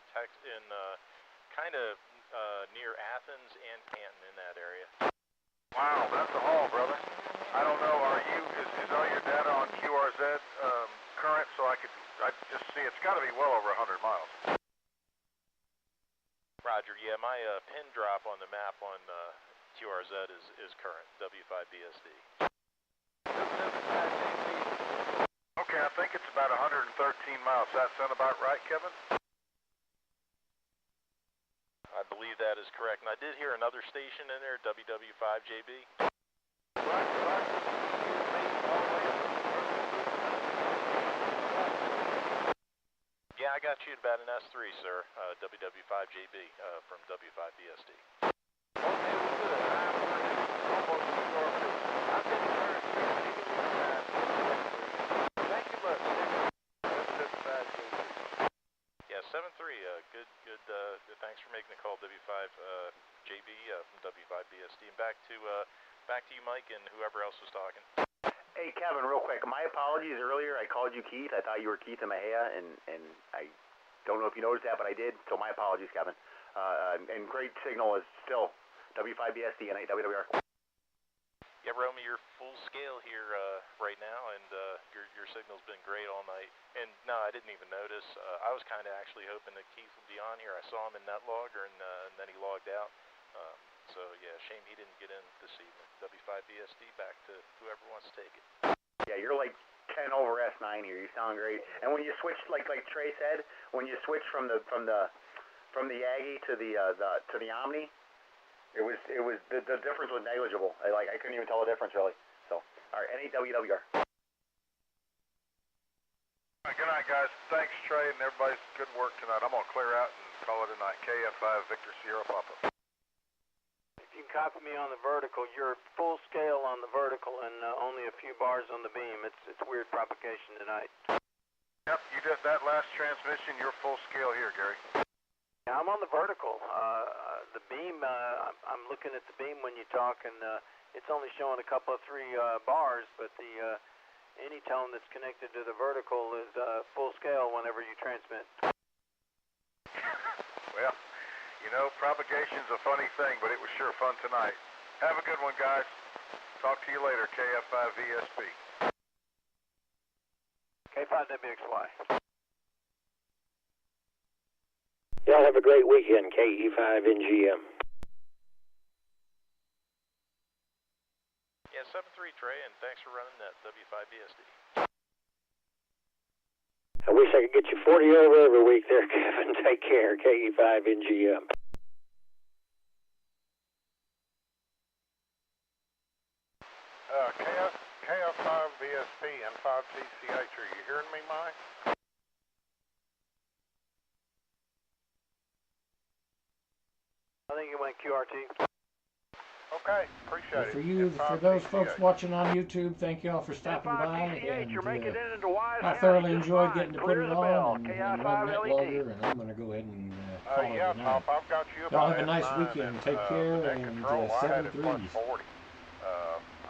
kind of near Athens and Canton in that area. Wow, that's a haul, brother. I don't know. Is all your data on QRZ current? So I just see it's got to be well over 100 miles. Roger. Yeah, my pin drop on the map on QRZ is current. W5BSD. Okay, I think it's about 113 miles. Does that sound about right, Kevin? I believe that is correct. And I did hear another station in there, WW5JB. Yeah, I got you at about an S3, sir. WW5JB from W5BSD. Yeah, 7-3. Good. Thanks for making the call, W5JB from W5BSD. And back to you, Mike, and whoever else was talking. Hey, Kevin, real quick. My apologies earlier. I called you Keith. I thought you were Keith in Mahia, and I don't know if you noticed that, but I did. So my apologies, Kevin. And great signal is still W5BSD and WWR. Yeah, Romy, you're full scale here right now, and your signal's been great all night. And no, I didn't even notice. I was kind of actually hoping that Keith would be on here. I saw him in NetLogger, and then he logged out. So yeah, shame he didn't get in this evening. W5BSD, back to whoever wants to take it. Yeah, you're like 10 over S9 here. You sound great. And when you switch, like Trey said, when you switch from the Yagi to the Omni, it was the difference was negligible. I couldn't even tell the difference really. So, all right, NAWWR. Good night, guys. Thanks, Trey, and everybody's good work tonight. I'm gonna clear out and call it a night. KF5 Victor Sierra Papa. If you can copy me on the vertical, you're full scale on the vertical and only a few bars on the beam. It's weird propagation tonight. Yep, you did that last transmission. You're full scale here, Gary. Yeah, I'm on the vertical. The beam, I'm looking at the beam when you talk, and it's only showing a couple of 3 bars, but the any tone that's connected to the vertical is full scale whenever you transmit. Well, you know, propagation's a funny thing, but it was sure fun tonight. Have a good one, guys. Talk to you later, KF5VSP. K5WXY. Y'all have a great weekend, KE5NGM. Yeah, 7-3, Trey, and thanks for running that W5BSD. I wish I could get you 40 over every week there, Kevin. Take care, KE5NGM. KF5VSP and 5TCH, are you hearing me, Mike? I think it went QRT. Okay, appreciate it. For those folks watching on YouTube, thank you all for stopping by. And I thoroughly enjoyed getting to put it on and run NetLogger, and I'm going to go ahead and call it a night. I've got you Y'all have a nice weekend. Take care, and 7-3.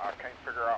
I can't figure out